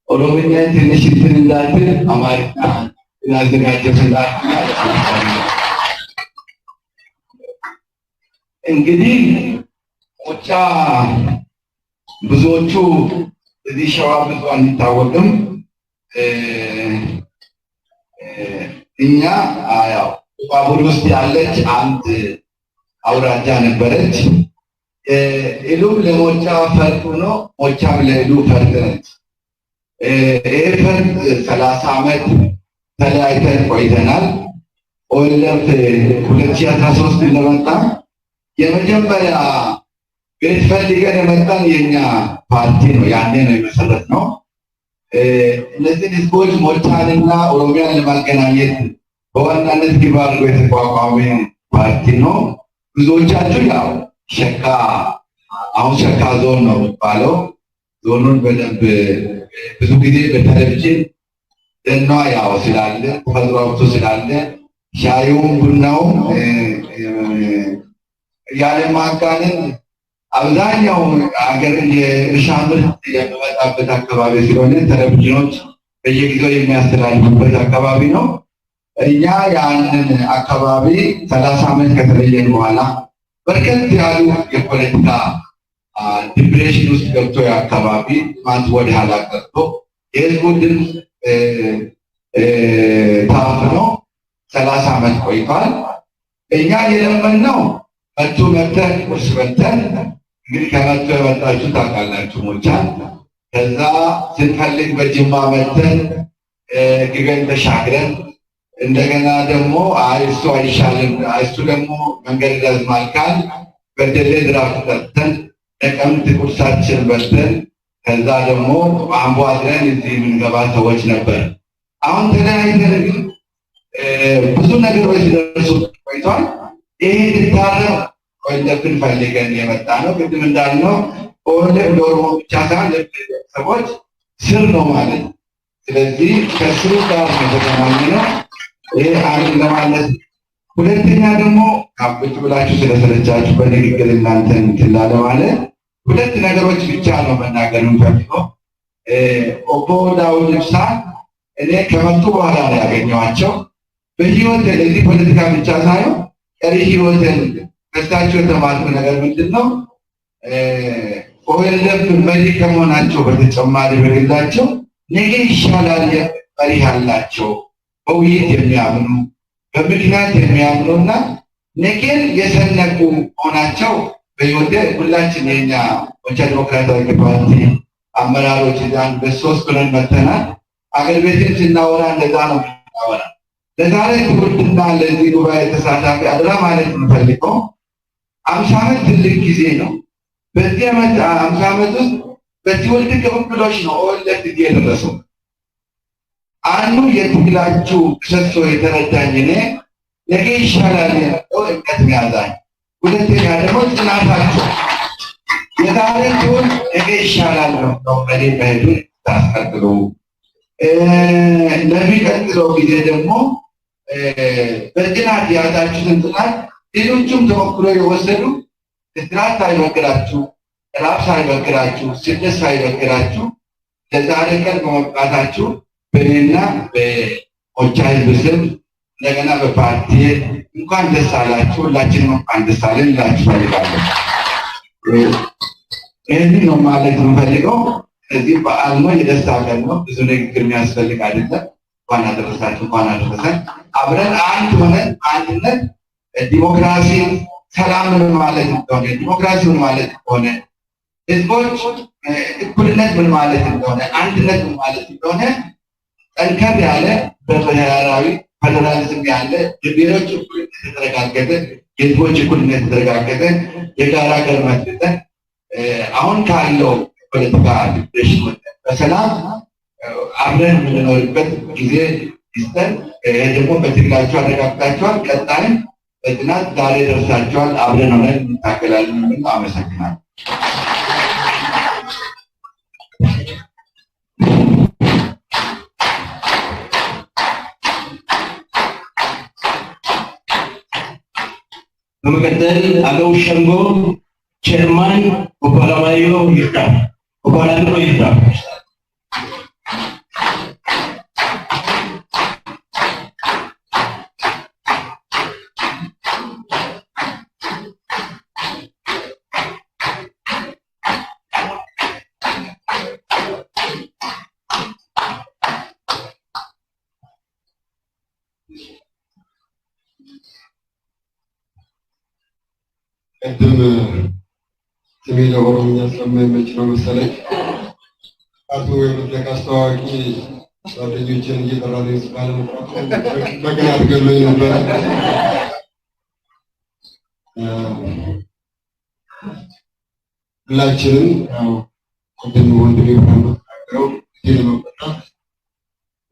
ኦሮሚያ ትንሽ ትንላት አማርኛ ያዘጋጀፈላት እንግዲህ ሞቻ ብዙዎቹ እዚህ ሸዋ ብዙ አንታወቅም። እኛ ያው ባቡር ውስጥ ያለች አንድ አውራጃ ነበረች። ኢሉም ለሞቻ ፈርጥ ነው፣ ሞቻም ለኢሉ ፈርጥ ነች። ይሄ ፈርጥ 30 ዓመት ተለያይተን ቆይተናል። ወለፍ 2013 እንደመጣ የመጀመሪያ ቤት ፈልገን የመጣን የኛ ፓርቲ ነው። ያኔ ነው የመሰረትነው። እነዚህ ህዝቦች ሞቻንና ኦሮሚያን ለማገናኘት በዋናነት ግብ አድርጎ የተቋቋመ ፓርቲ ነው። ብዙዎቻችሁ ያው ሸካ አሁን ሸካ ዞን ነው የሚባለው። ዞኑን በደንብ ብዙ ጊዜ በቴሌቪዥን ደኗ ያው ስላለ ተፈጥሮ ሀብቱ ስላለ ሻዩም ቡናውም ያለ ማጋነን አብዛኛው ሀገር የእርሻ ምርት የሚመጣበት አካባቢ ስለሆነ ቴሌቪዥኖች በየጊዜው የሚያስተላልፉበት አካባቢ ነው። እኛ ያንን አካባቢ 30 ዓመት ከተለየን በኋላ በርከት ያሉ የፖለቲካ ዲፕሬሽን ውስጥ ገብቶ የአካባቢ ማት ወደ ኋላ ቀርቶ የህዝቡ ድምፅ ታፍኖ 30 ዓመት ቆይቷል። እኛ የለመነው መቶ መተን ቁርስ በልተን እንግዲህ ከመቶ የመጣችሁ ታውቃላችሁ ሞቻን። ከዛ ስንፈልግ በጅማ መተን ግቤን ተሻግረን እንደገና ደግሞ እሱ አይሻልም እሱ ደግሞ መንገድ ይረዝማል ካል በደሌ ድራፍት ጠጥተን ነቀምት ቁርሳችን በልተን ከዛ ደግሞ አምቦ አድረን እዚህ የምንገባ ሰዎች ነበር። አሁን ተለያይተን ግን ብዙ ነገሮች ደርሶ ቆይቷል። ይሄ ልታረም ወለፍን ፈልገን የመጣ ነው። ቅድም እንዳልነው ወለፍ ለኦሮሞ ብቻ ሳይሆን ለሰዎች ስር ነው ማለት ነው። ስለዚህ ከስሩ ጋር የተገናኘነው ይሄ አንድ ለማለት። ሁለተኛ ደግሞ ቁጭ ብላችሁ ስለሰለቻችሁ በንግግር እናንተን ትላለ ማለት ሁለት ነገሮች ብቻ ነው መናገር የምፈልገው። ኦቦ ዳውድ ኢብሳ እኔ ከመጡ በኋላ ነው ያገኘኋቸው። በህይወት ለዚህ ፖለቲካ ብቻ ሳይሆን ቀሪ ህይወትን ከሳቸው የተማርኩ ነገር ምንድነው? ኦኤልኤፍ መሪ ከመሆናቸው በተጨማሪ በግላቸው ነገ ይሻላል መሪ ያላቸው በውይይት የሚያምኑ በምክንያት የሚያምኑና ነገን የሰነቁ መሆናቸው በህይወቴ ሁላችን የኛ ሞቻ ዲሞክራቲክ ፓርቲ አመራሮች ዛን በሶስት ብለን መተናል። አገር ቤትን ስናወራ እንደዛ ነው የምናወራ። ለዛሬ ትውልድና ለዚህ ጉባኤ ተሳታፊ አደራ ማለት የምፈልገው 50 ዓመት ትልቅ ጊዜ ነው። በዚህ ዓመት 50 ዓመት ውስጥ በትውልድ ቅብብሎች ነው ኦኤልኤፍ የደረሰው። አንዱ የትግላችሁ ምሰሶ የተረዳኝ እኔ ነገ ይሻላል የሚለው እምነት ያዛኝ። ሁለተኛ ደግሞ ጽናታችሁ የዛሬቱን ነገ ይሻላል ነው በኔ በሄዱን ታስቀጥሉ። ለሚቀጥለው ጊዜ ደግሞ በጽናት የያዛችሁትን ጽናት ሌሎችም ተሞክሮ የወሰዱ ጽናት ሳይበግራችሁ፣ ራብ ሳይበግራችሁ፣ ስደት ሳይበግራችሁ ለዛሬ ቀን በመብቃታችሁ በእኔና በኦቻ ህዝብ ስም እንደገና በፓርቲ እንኳን ደስ አላችሁ። ሁላችንም እንኳን ደስ አለን እላችሁ እፈልጋለሁ። ይህንን ነው ማለት የምፈልገው። እዚህ በዓል ነው፣ የደስታ ቀን ነው። ብዙ ንግግር የሚያስፈልግ አይደለም። እንኳን አደረሳችሁ፣ እንኳን አደረሰን። አብረን አንድ ሆነን አንድነት ዲሞክራሲ ሰላም ምን ማለት እንደሆነ፣ ዲሞክራሲ ምን ማለት እንደሆነ፣ ህዝቦች እኩልነት ምን ማለት እንደሆነ፣ አንድነት ምን ማለት እንደሆነ ጠንከር ያለ በብሔራዊ ፌደራሊዝም ያለ የብሔሮች እኩልነት የተረጋገጠ የህዝቦች እኩልነት የተረጋገጠ የጋራ ሀገር መስርተን አሁን ካለው ፖለቲካ ዲፕሬሽን በሰላም አብረን የምንኖርበት ጊዜ ይስጠን። ደግሞ በትግላችሁ አረጋግጣችኋል። ቀጣይም በጽናት ዛሬ ደርሳችኋል። አብረን ሆነን እንታገላለን። አመሰግናለሁ። በመቀጠል አገው ሸንጎ ቸርማን ኦባላማዮ ይርዳ ኦባላማዮ ይርዳ ቅድም ስሜ ለኦሮምኛ ስለማይመች ነው መሰለኝ አቶ የመድረክ አስተዋዋቂ ጓደኞችን እየጠራልኝ ስባለ በቅናት ገሎኝ ነበረ። ሁላችንም ያው ቅድም ወንድሜ ብርሃኑ ተናገረው ጊዜ ለመቆጣት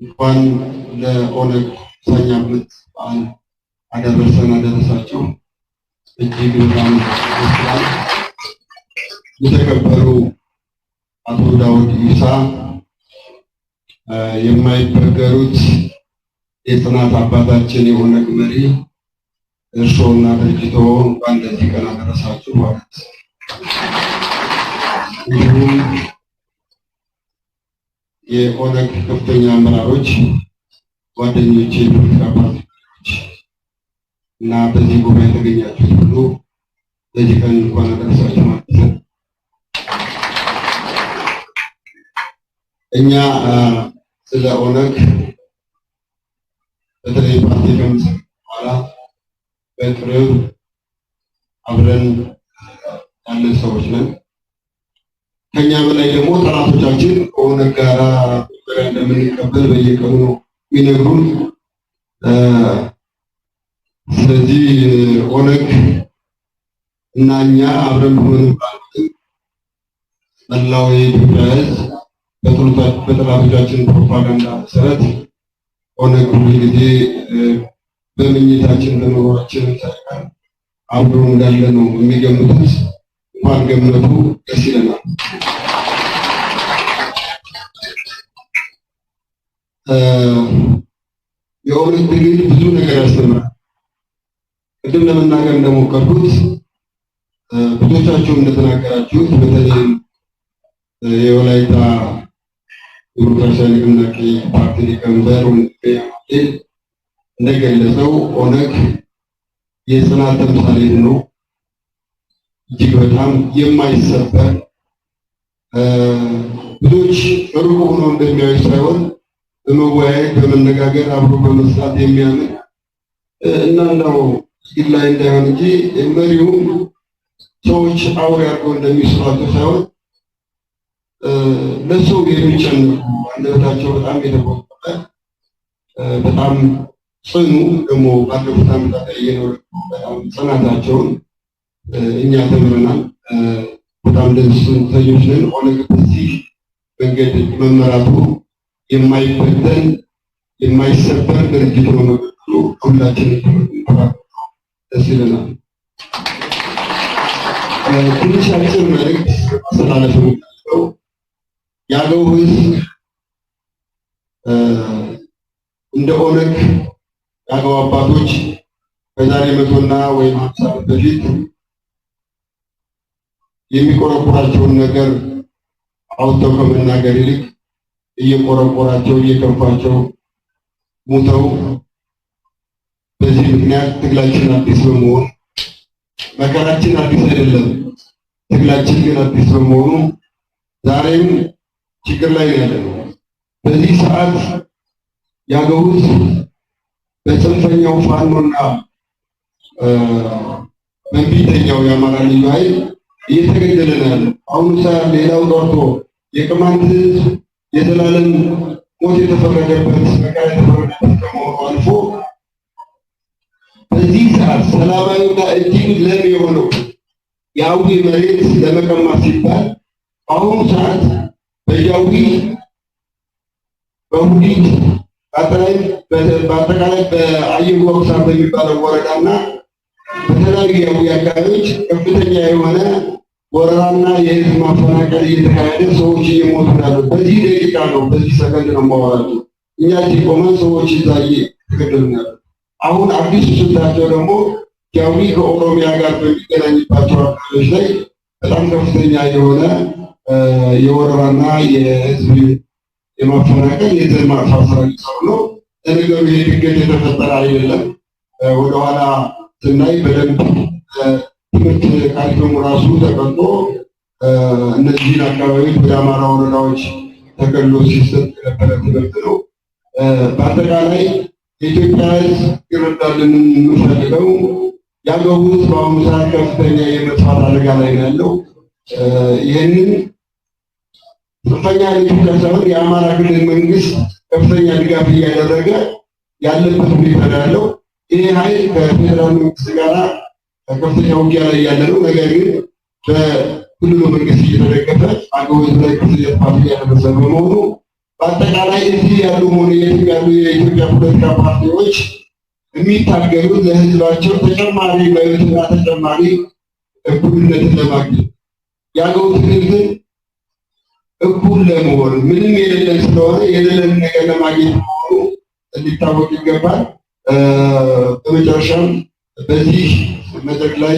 እንኳን ለኦነግ ሰኛ ዓመት በዓል አደረሰን አደረሳችሁ። እጅግ በጣም ይስላል። የተከበሩ አቶ ዳውድ ኢብሳ የማይበገሩት የጽናት አባታችን የኦነግ መሪ እርሶና ድርጅቶ እንኳን ለዚህ ቀን አደረሳችሁ ማለት እንዲሁም የኦነግ ከፍተኛ አመራሮች ጓደኞቼ፣ ፖለቲካ ፓርቲዎች እና በዚህ ጉባኤ የተገኛችሁት ሁሉ ለዚህ ቀን እንኳን አደረሳችሁ ማለት ነው። እኛ ስለ ኦነግ በተለይ ፓርቲ ከምስል በኋላ በቅርብ አብረን ያለን ሰዎች ነን። ከኛ በላይ ደግሞ ጠላቶቻችን ከኦነግ ጋራ እንደምንቀበል በየቀኑ ነው የሚነግሩን። ስለዚህ ኦነግ እና እኛ አብረን ሆነን መላው የኢትዮጵያ ሕዝብ በጠላቶቻችን ፕሮፓጋንዳ መሰረት ኦነግ ሁሉ ጊዜ በምኝታችን በኑሯችን ሳይቀር አብሮ እንዳለ ነው የሚገምቱት። እንኳን ገምቱ፣ ደስ ይለናል። የኦነግ ትግል ብዙ ነገር ያስተምራል። ቅድም ለመናገር እንደሞከርኩት ብዙዎቻችሁ እንደተናገራችሁት በተለይ የወላይታ ዲሞክራሲያዊ ንቅናቄ ፓርቲ ሊቀመንበር እንደገለጸው ኦነግ የጽናት ተምሳሌት ነው። እጅግ በጣም የማይሰበር ብዙዎች ሩቅ ሆነው እንደሚያዩ ሳይሆን በመወያየት በመነጋገር አብሮ በመስራት የሚያምን እና እንደው ስኪል ላይ እንዳይሆን እንጂ መሪውም ሰዎች አውሬ አድርገው እንደሚስሏቸው ሳይሆን ለሰው የሚጨነቁ አንደበታቸው በጣም የተቆጠበ በጣም ጽኑ ደግሞ ባለፉት ዓመታት የኖሩ በጣም ጽናታቸውን እኛ ተምረናል። በጣም ደስተኞች ነን። ኦነግ በዚህ መንገድ መመራቱ የማይበተን የማይሰበር ድርጅት ነው መቀጠሉ ሁላችንም ደስ ይለናል። ትንሽ አጭር መልዕክት ማስተላለፍ የምፈልገው የአገው ሕዝብ እንደ ኦነግ የአገው አባቶች ከዛሬ 100 ወይም 50 ዓመት በፊት የሚቆረቆራቸውን ነገር አውጥተው ከመናገር ይልቅ እየቆረቆራቸው እየከፋቸው ሙተው በዚህ ምክንያት ትግላችን አዲስ በመሆኑ መከራችን አዲስ አይደለም፣ ትግላችን ግን አዲስ በመሆኑ ዛሬም ችግር ላይ ነው ያለነው። በዚህ ሰዓት የአገው ሕዝብ በጽንፈኛው ፋኖና በእምቢተኛው የአማራ ልዩ ኃይል እየተገደለ ነው ያለው። አሁን ሰዓት ሌላው ቀርቶ የቅማንት ሕዝብ የዘላለም ሞት የተፈረደበት መከራ የተፈረደበት ከመሆኑ አልፎ በዚህ ሰዓት ሰላማዊና እጅግ ለም የሆነው የአዊ መሬት ለመቀማት ሲባል አሁኑ ሰዓት በጃዊ በሁዲት በአጠቃላይ በአየር ወቅሳ በሚባለው ወረዳና በተለያዩ የአዊ አካባቢዎች ከፍተኛ የሆነ ወረራና የህዝብ ማፈናቀል እየተካሄደ ሰዎች እየሞቱ ያሉ በዚህ ደቂቃ ነው፣ በዚህ ሰከንድ ነው የማወራቸው። እኛ ቆመን ሰዎች እዛ እየተገደሉ ያሉ። አሁን አዲሱ ስልታቸው ደግሞ ጃዊ ከኦሮሚያ ጋር በሚገናኝባቸው አካባቢዎች ላይ በጣም ከፍተኛ የሆነ የወረራና የህዝብ የማፈናቀል የዘር ማጥፋት ስራ እየሰሩ ነው። ለነገሩ ይሄ ድንገት የተፈጠረ አይደለም። ወደኋላ ስናይ በደንብ ትምህርት ካሪኩለሙ ራሱ ተቀርጾ እነዚህን አካባቢዎች ወደ አማራ ወረዳዎች ተከልሎ ሲሰጥ የነበረ ትምህርት ነው። በአጠቃላይ የኢትዮጵያ ሕዝብ ይረዳልን የምፈልገው የአገው ሕዝብ በአሁኑ ሰዓት ከፍተኛ የመጥፋት አደጋ ላይ ነው ያለው። ይህንን ጽንፈኛ ብቻ ሳይሆን የአማራ ክልል መንግስት ከፍተኛ ድጋፍ እያደረገ ያለበት ሁኔታ ነው ያለው። ይህ ኃይል ከፌዴራል መንግስት ጋር ከፍተኛ ውጊያ ላይ ያለ ነው። ነገር ግን በክልሉ መንግስት እየተደገፈ አገው ሕዝብ ላይ ከፍተኛ ጥፋት እያደረሰ በመሆኑ በአጠቃላይ እዚህ ያሉ ሆነ የት ያሉ የኢትዮጵያ ፖለቲካ ፓርቲዎች የሚታገሉት ለህዝባቸው ተጨማሪ መብትና ተጨማሪ እኩልነትን ለማግኘት የአገው ትግል ግን እኩል ለመሆን ምንም የሌለን ስለሆነ የሌለን ነገር ለማግኘት መሆኑ እንዲታወቅ ይገባል። በመጨረሻም በዚህ መድረክ ላይ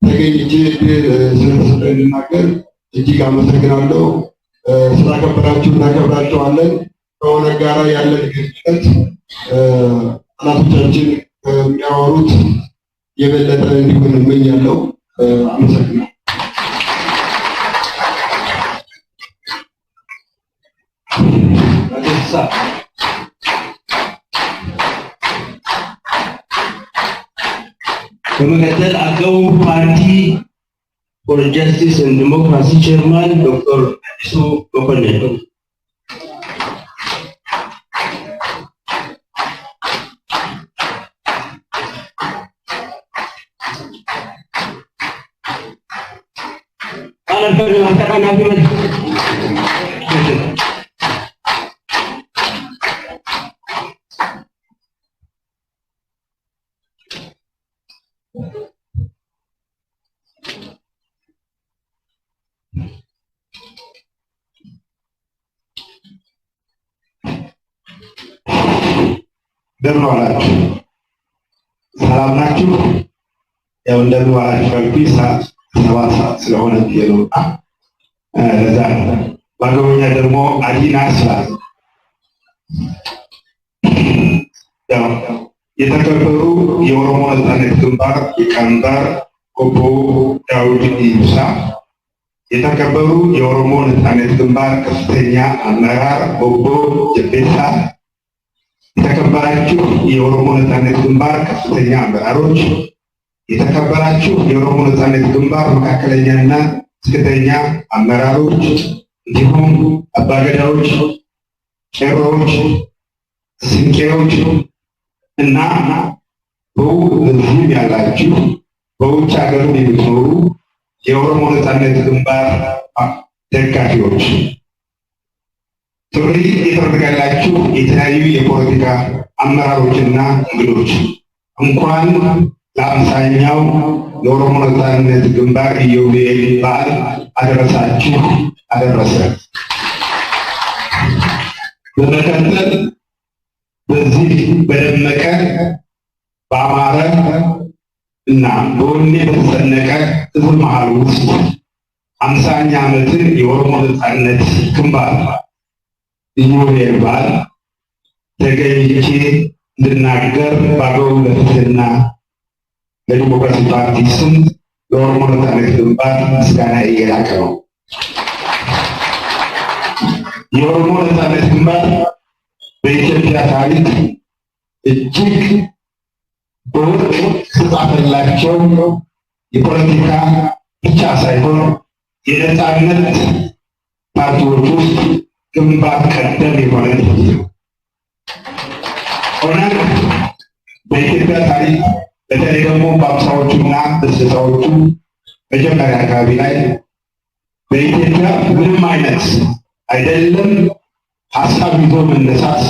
ተገኝቼ ስለተሰጠኝ እንድናገር እጅግ አመሰግናለሁ። ስላከበራችሁ እናከብራችኋለን። ከሆነ ጋራ ያለን ግንኙነት ጠላቶቻችን የሚያወሩት የበለጠ እንዲሆን እመኛለሁ። አመሰግናለሁ። በመቀጠል አገው ፓርቲ ፎር ጀስቲስ ኤንድ ዲሞክራሲ ቼርማን ዶክተር አዲሱ መኮንን። እንደምን ዋላችሁ? ሰላም ናችሁ? ያው እንደምን ዋላችሁ ካልኩኝ ሰዓት 7 ሰዓት ስለሆነ የለውና ለዛ ባገውኛ ደግሞ አዲና ስላለ ያው የተከበሩ የኦሮሞ ነጻነት ግንባር ሊቀመንበር ኦቦ ዳውድ ኢብሳ፣ የተከበሩ የኦሮሞ ነጻነት ግንባር ከፍተኛ አመራር ኦቦ ጀቤሳ፣ የተከበራችሁ የኦሮሞ ነጻነት ግንባር ከፍተኛ አመራሮች፣ የተከበራችሁ የኦሮሞ ነጻነት ግንባር መካከለኛና ዝቅተኛ አመራሮች፣ እንዲሁም አባገዳዎች፣ ቄሮዎች፣ ስንቄዎች እና በዚህ ያላችሁ በውጭ ሀገር የምትኖሩ የኦሮሞ ነጻነት ግንባር ደጋፊዎች ጥሪ የተደረገላችሁ የተለያዩ የፖለቲካ አመራሮችና እንግዶች እንኳን ለ50ኛው የኦሮሞ ነጻነት ግንባር ኢዮቤልዩ በዓል አደረሳችሁ አደረሰ። በመቀጠል በዚህ በደመቀ በአማረ እና በወኔ በተሰነቀ ህዝብ መሃል ውስጥ 50ኛ ዓመትን የኦሮሞ ነጻነት ግንባር ኢዮቤልዩ በዓል ተገኝቼ እንድናገር በአገው ለፍትህና ለዲሞክራሲ ፓርቲ ስም የኦሮሞ ነጻነት ግንባር ምስጋና እየላቀ ነው። የኦሮሞ ነጻነት ግንባር በኢትዮጵያ ታሪክ እጅግ በወርቅ የተጻፈላቸው የፖለቲካ ብቻ ሳይሆን የነጻነት ፓርቲዎች ውስጥ ግንባር ቀደም የሆነ ነው። ሆነን በኢትዮጵያ ታሪክ በተለይ ደግሞ በአምሳዎቹና በስልሳዎቹ መጀመሪያ አካባቢ ላይ በኢትዮጵያ ምንም አይነት አይደለም ሀሳብ ይዞ መነሳት፣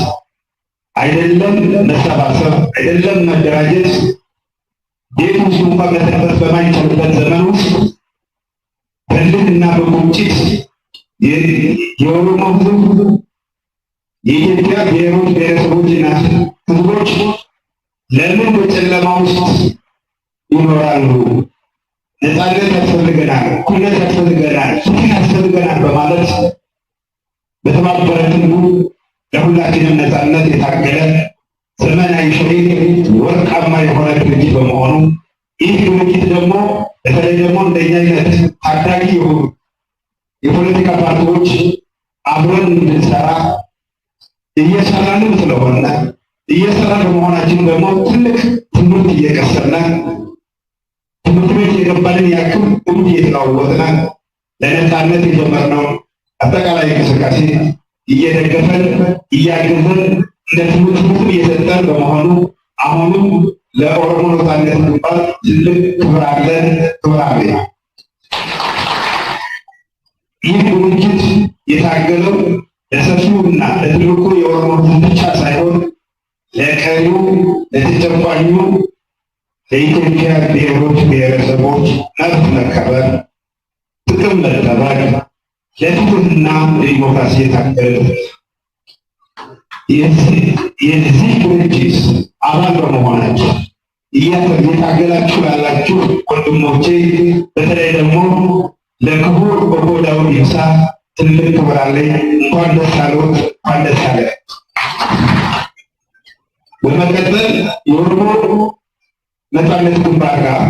አይደለም መሰባሰብ፣ አይደለም መደራጀት ቤት ውስጥ እንኳን መተንፈስ በማይቻልበት ዘመን ውስጥ በልህና በቁጭት የኦሮሞ ሕዝብ የኢትዮጵያ ብሔሮች ብሔረሰቦችና ሕዝቦች ለምን በጨለማ ውስጥ ይኖራሉ? ነፃነት ያስፈልገናል፣ እኩልነት ያስፈልገናል፣ ፍትህ ያስፈልገናል በማለት በተባበረ ክንዱ ለሁላችንም ነፃነት የታገለ ዘመናዊ ሸሪክ ወርቃማ የሆነ ድርጅት በመሆኑ ይህ ድርጅት ደግሞ በተለይ ደግሞ እንደኛ አይነት ታዳጊ የሆኑ የፖለቲካ ፓርቲዎች አብረን እንድንሰራ እየሰራንም ስለሆነ እየሰራን በመሆናችን ደግሞ ትልቅ ትምህርት እየቀሰምን ትምህርት ቤት የገባንን ያክል ልምድ እየተለዋወጥን ለነፃነት የጀመርነው አጠቃላይ እንቅስቃሴ እየደገፈን እያገዘን እንደ ትምህርት እየሰጠን በመሆኑ አሁንም ለኦሮሞ ነጻነት ግንባር ትልቅ ክብር አለን፣ ክብር አለን። ይህ ድርጅት የታገለው ለሰፊውና ለትልቁ የኦሮሞ ሕዝብ ብቻ ሳይሆን ለቀሪው ለተጨቋኙ ለኢትዮጵያ ብሔሮች ብሔረሰቦች መብት መከበር፣ ጥቅም መጠበቅ፣ ለፍትህና ለዲሞክራሲ የታገለ የዚህ ድርጅት አባል በመሆናቸው እየታገላችሁ ላላችሁ ወንድሞቼ በተለይ ደግሞ ለክቡር ኦቦ ዳውድ ኢብሳ ትልቅ ክብር አለኝ። እንኳን ደስ አለዎት፣ እንኳን ደስ አለ። በመቀጠል የኦሮሞ ነጻነት ግንባር ጋር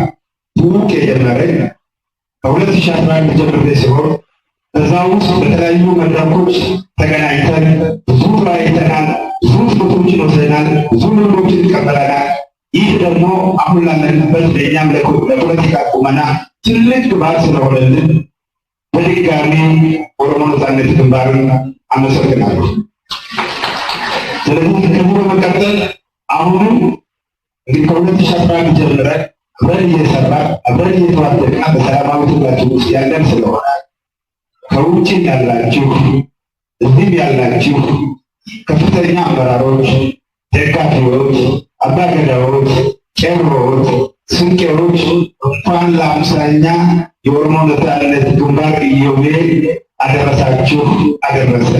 ትውውቅ የጀመረኝ ከ2011 ጀምሬ ሲሆን በዛ ውስጥ በተለያዩ መድረኮች ተገናኝተን ብዙ ተወያይተናል፣ ብዙ ትምህርቶችን ወስደናል፣ ብዙ ልምዶችን ይቀበለናል። ይህ ደግሞ አሁን ላለንበት ለእኛም ለፖለቲካ ቁመና ትልቅ ግብዓት ስለሆነልን በድጋሚ ኦሮሞ ነጻነት ግንባርን አመሰግናለሁ። ስለዚህ ከዚህ በመቀጠል አሁንም እንግዲህ ከ2011 ጀምረን አብረን እየሰራን አብረን እየተዋደቅን በሰላማዊ ትግላችን ውስጥ ያለን ስለሆነ ከውጭ ያላችሁ እዚህም ያላችሁ ከፍተኛ አመራሮች፣ ደጋፊዎች፣ አባገዳዎች፣ ቄሮዎች፣ ስንቄሮች እንኳን ለ50ኛ የኦሮሞ ነጻነት ግንባር ኢዮቤልዩ አደረሳችሁ አደረሰ።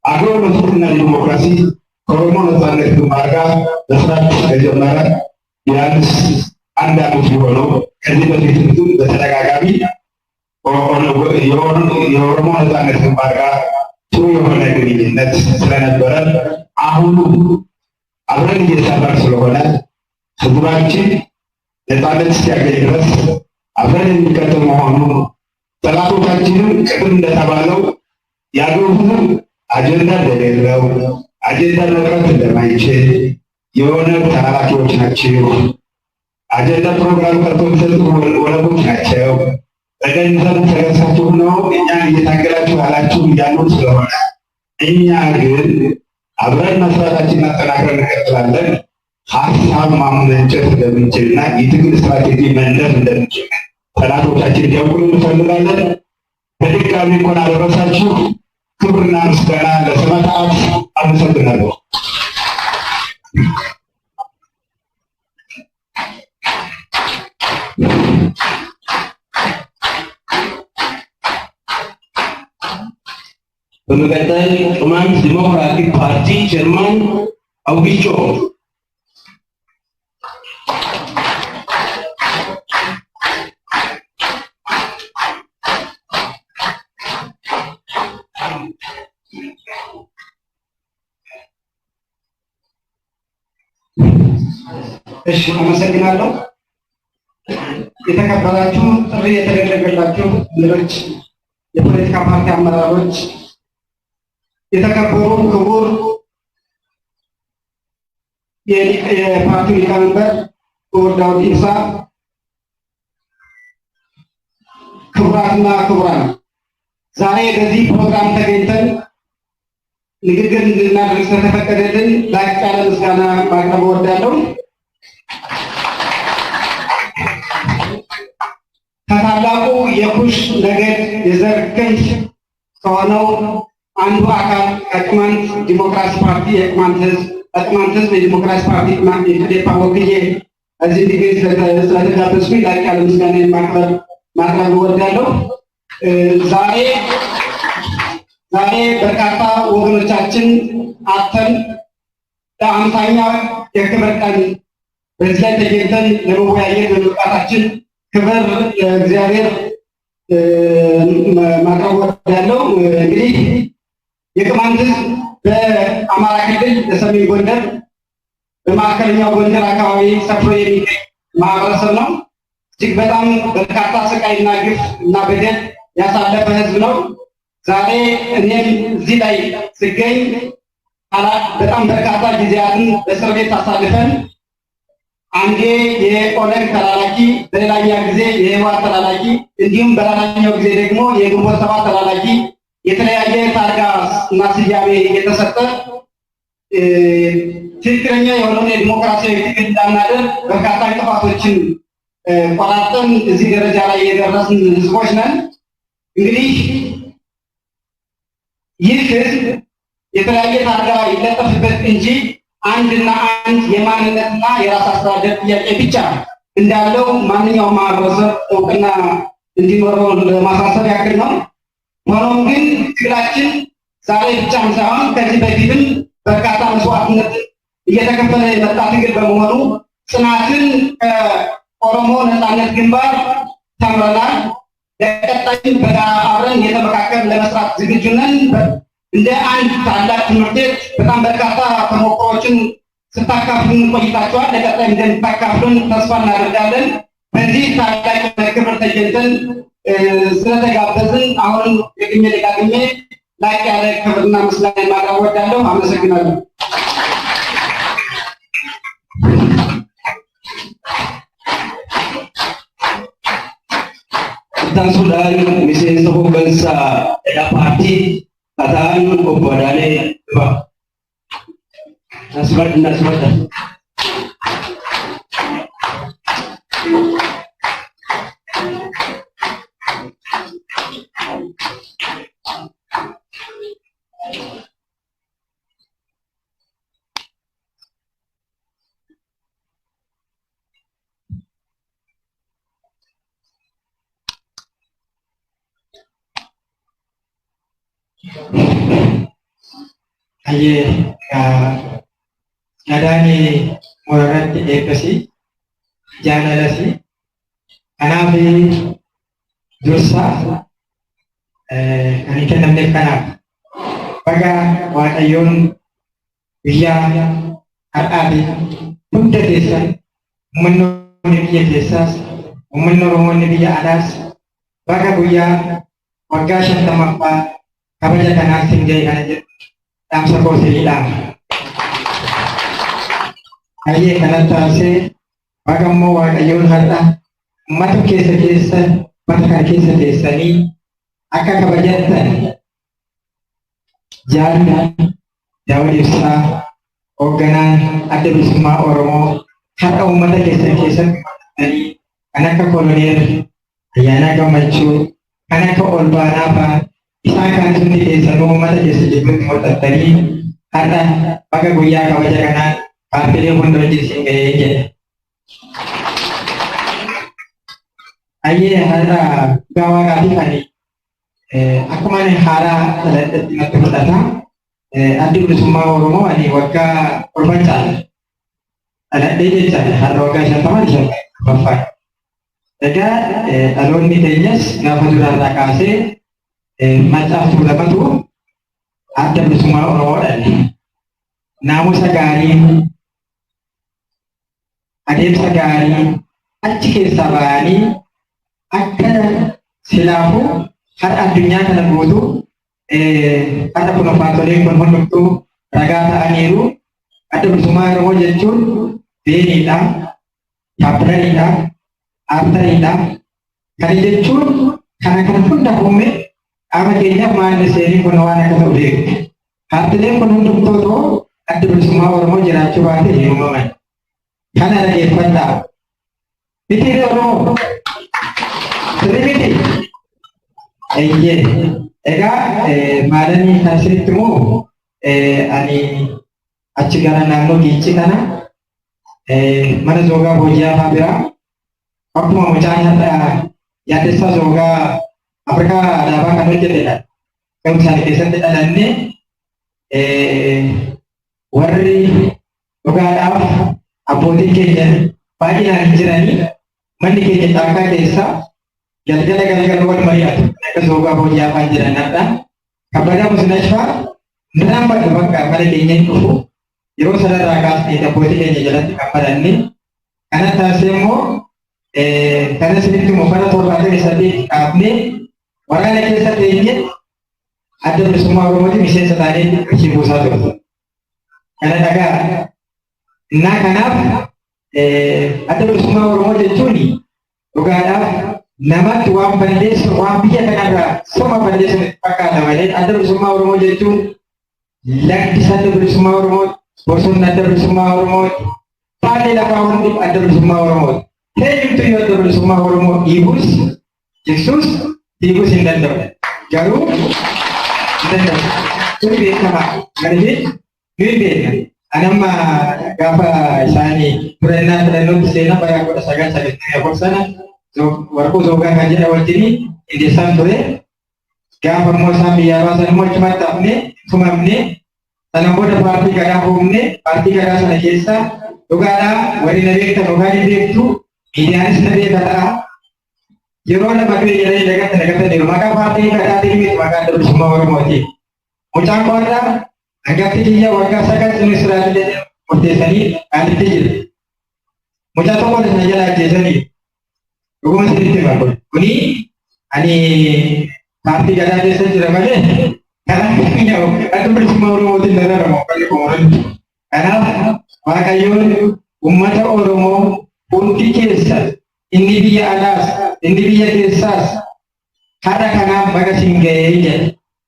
አገው ለፍትህና ዲሞክራሲ ከኦሮሞ ነጻነት ግንባር ጋር መስራት ከጀመረ ቢያንስ 1 ዓመት ቢሆነው ከዚህ በፊት ግን በተደጋጋሚ የኦሮሞ ነጻነት ግንባር ጋር ጥሩ የሆነ ግንኙነት ስለነበረ አሁን አብረን እየሰራን ስለሆነ ህዝባችን ነጻነት እስኪያገኝ ድረስ አብረን የሚቀጥል መሆኑ ጠላቶቻችንም ቅድም እንደተባለው ያለው ህዝብ አጀንዳ እንደሌለው አጀንዳ መቅረት እንደማይችል የሆነ ተላላኪዎች ናቸው፣ አጀንዳ ፕሮግራም ቀርቶ የሚሰጡ ወረቦች ናቸው፣ በገንዘብ ተገሳችሁ ነው እኛን እየታገላችሁ ያላችሁ እያሉ ስለሆነ እኛ ግን አብረን መስራታችንን አጠናክረን እንቀጥላለን። ሀሳብ ማመንጨት እንደምንችልና የትግል ስትራቴጂ መንደፍ እንደምንችል ጠላቶቻችን እንዲያውቁ እንፈልጋለን። በድጋሚ እንኳን አደረሳችሁ። ክብርና ምስጋና ለሰማዕታት። አመሰግናለሁ። በመቀጠል ቅማንት ዲሞክራቲክ ፓርቲ ቸርማን አውግቾ እሺ አመሰግናለሁ። የተከበራችሁ ጥሪ የተደረገላችሁ ሌሎች የፖለቲካ ፓርቲ አመራሮች፣ የተከበሩ ክቡር የፓርቲው ሊቀመንበር ክቡር ዳውድ ኢብሳ፣ ክቡራትና ክቡራን፣ ዛሬ በዚህ ፕሮግራም ተገኝተን ንግግር እንድናደርግ ስለተፈቀደልን ላቅ ያለ ምስጋና ማቅረብ እወዳለሁ። ከታላቁ የኩሽ ነገድ የዘር ክንፍ ከሆነው አንዱ አካል ከቅማንት ዲሞክራሲ ፓርቲ የቅማንት ህዝብ የዲሞክራሲ ፓርቲ ኢዴፓ ወክዬ እዚህ እንዲገኝ ስለተጋበዝኩኝ ላቅ ያለ ምስጋና ማቅረብ እወዳለሁ። ዛሬ በርካታ ወገኖቻችን አጥተን ለአምሳኛ የክብር ቀን በዚህ ላይ ተገኝተን ለመወያየት በመብቃታችን ክብር ለእግዚአብሔር ማቅረብ እወዳለሁ። እንግዲህ የቅማንት ህዝብ በአማራ ክልል በሰሜን ጎንደር በማዕከለኛው ጎንደር አካባቢ ሰፍሮ የሚገኝ ማህበረሰብ ነው። እጅግ በጣም በርካታ ስቃይና ግፍ እና በደል ያሳለፈ ህዝብ ነው። ዛሬ እኔም እዚህ ላይ ስገኝ በጣም በርካታ ጊዜያትን በእስር ቤት አሳልፈን አንዴ የኦነግ ተላላኪ፣ በሌላኛ ጊዜ የህወሓት ተላላኪ፣ እንዲሁም በሌላኛው ጊዜ ደግሞ የግንቦት ሰባት ተላላኪ የተለያየ ታርጋ እና ስያሜ የተሰጠ ትክክለኛ የሆነውን የዲሞክራሲያዊ ትግል እንዳናደርግ በርካታ እንቅፋቶችን ቆራርጠን እዚህ ደረጃ ላይ የደረስን ህዝቦች ነን። እንግዲህ ይህ ህዝብ የተለያየ ታርጋ ይለጠፍበት እንጂ አንድና አንድ የማንነትና የራስ አስተዳደር ጥያቄ ብቻ እንዳለው ማንኛውም ማህበረሰብ እውቅና እንዲኖረው ለማሳሰብ ያክል ነው። ሆኖም ግን ትግላችን ዛሬ ብቻም ሳይሆን ከዚህ በፊትም በርካታ መስዋዕትነት እየተከፈለ የመጣ ትግል በመሆኑ ጽናትን ከኦሮሞ ነፃነት ግንባር ተምረናል። ለቀጣይም በጋራ አብረን እየተመካከልን ለመስራት ዝግጁ ነን። እንደ አንድ ታላቅ ትምህርት ቤት በጣም በርካታ ተሞክሮችን ስታካፍሉን ቆይታችኋል። ለቀጣይ እንደምታካፍሉን ተስፋ እናደርጋለን። በዚህ ታላቅ ክብር ተገኝተን ስለተጋበዝን አሁን ደግሜ ደጋግሜ ላቅ ያለ ክብርና ምስጋና ማቅረብ እወዳለሁ። አመሰግናለሁ። Sudan miseensa hoggansa paartii kataan obbo Adaalee Duba. Nasmadda. Aye nadani moratti ekasi jaalalasi anafi dursa kan kennamne kanaaf baga waaqayyoon biyya har'aati hunda keessan uummanni biyya keessaas uummanni Oromoonni biyya alaas baga guyyaa waggaa 50ffaa kabaja kanaaf singee kana jedhu Damsa Kosiliidhaan Ayyee kanatti taasisee bagammoo waaqayyoon har'a uummata keessa mata kana keessa teessanii akka kabajattan jaalala Daawud Ibsaa hoogganaan adda bilisummaa Oromoo har'a uummata keessatti kan akka Koloneel Ayyaanaa Gammachuu Kana ka olbaanaa fa'a isaan kan sunni keessanuu uummata keessa jirtutti mul'attanii har'a bakka guyyaa kabaja kanaa paartiilee hunda wajjin isin ga'ee jedha. Ayyee har'a dhugaa waaqaatiif ani akkuma ani haaraa dhaladhetti natti mul'ata. Addi bilisummaa Oromoo ani waggaa 4 caala dhaladhee jechaadha. Har'a waggaa 50 Egaa dhaloonni keenyas gaafa duraarraa kaasee maccaaf tuulamatu adda bilisummaa Oromoodhaan naamusa gaarii, adeemsa gaarii achi keessaa ba'anii akka silaafuu har'a addunyaa kana guutuu har'a kun paartileen kun hundumtuu ragaa ta'aniiru. Adda bilisummaa Oromoo jechuun beeniidha, yaabbiraniidha, aartaniidha. Kana jechuun kana hunda uume qaama keenyaaf maalli seenii kun waan akka ta'u beeku. Paartileen kun hundumtuu adda bilisummaa Oromoo jiraachuu baate hin uumaman. Kana dhageeffadhaa. Miti Oromoo sirrii miti. Eeyyee. Egaa maalanii kan isinitti immoo ani achi gara naannoo Giincii kana mana Zoogaa Boojiyaa fa'aa biraa akkuma mucaan har'a yaaddessaa Zoogaa Afrikaa alaabaa kan hojjetedha. Kan isaan keessatti dhalannee warri dhugaadhaaf abbootiin keenya baay'inaan hin jiranii manni keenya caakkaa keessaa galgala wal mari'atu akka Zoogaa Boojiyaa fa'aa jiran har'a kabbadaa Musnashfaa nirraan baddu bakka mana keenya hin dhufu yeroo sanarraa kaasnee abbootii keenya jalatti kan baranne kana taasisee immoo kana sinitti immoo bara 78 kaafnee waraana keessa teenye adda bilisummaa Oromooti miseensa taanee qarshii buusaa turte. Kana dhagaa innaa kanaaf adda bilisummaa Oromoo jechuun dhugaadhaaf namatti waan balleessu waan biyya kanarraa soma balleessu fakkaata malee adda bilisummaa Oromoo jechuun laggisa adda bilisummaa Oromoo, bosonni adda bilisummaa Oromoo, baalli lafaa hundi adda bilisummaa Oromoo. Eenyutu yoo adda bilisummaa Oromoo dhiibus jigsuus dhiibus hin danda'u. Garuu hin danda'u. Kun beekamaa. Garuu ni beekna. Anamma gaafa isaanii turannaa filannootti seenaa bara 1994 sana warquu Zoogaa kan jedha wajjin Indeessaan ture. Gaafa immoo isaan biyyaa baasan immoo achumatti hafnee tumamnee sana booda paartii gadaa uumne paartii gadaa sana keessa dhugaadhaa warri na beektan dhugaa ni beektu miidiyaanis na beeka ta'a. Yeroo lama du'e jedhanii dagataniiru maqaa paartii gadaatiin miti maqaa adda bilisummaa Oromooti. Mucaan qoodhaa hangafti kiyya waggaa 9 ministeeraalee murteessanii aanitti jira. Mucaa tokko na jala ajjeesanii dhuguma sirriitti himaa kuni ani paartii gadaa keessa jira malee kanaaf adda bilisummaa Oromootiin dararamu qalli qomoonni. Kanaaf Waaqayyoon uummata Oromoo hundi keessa inni biyya alaas inni biyya keessaas har'a kanaaf baga siin ga'ee jedha.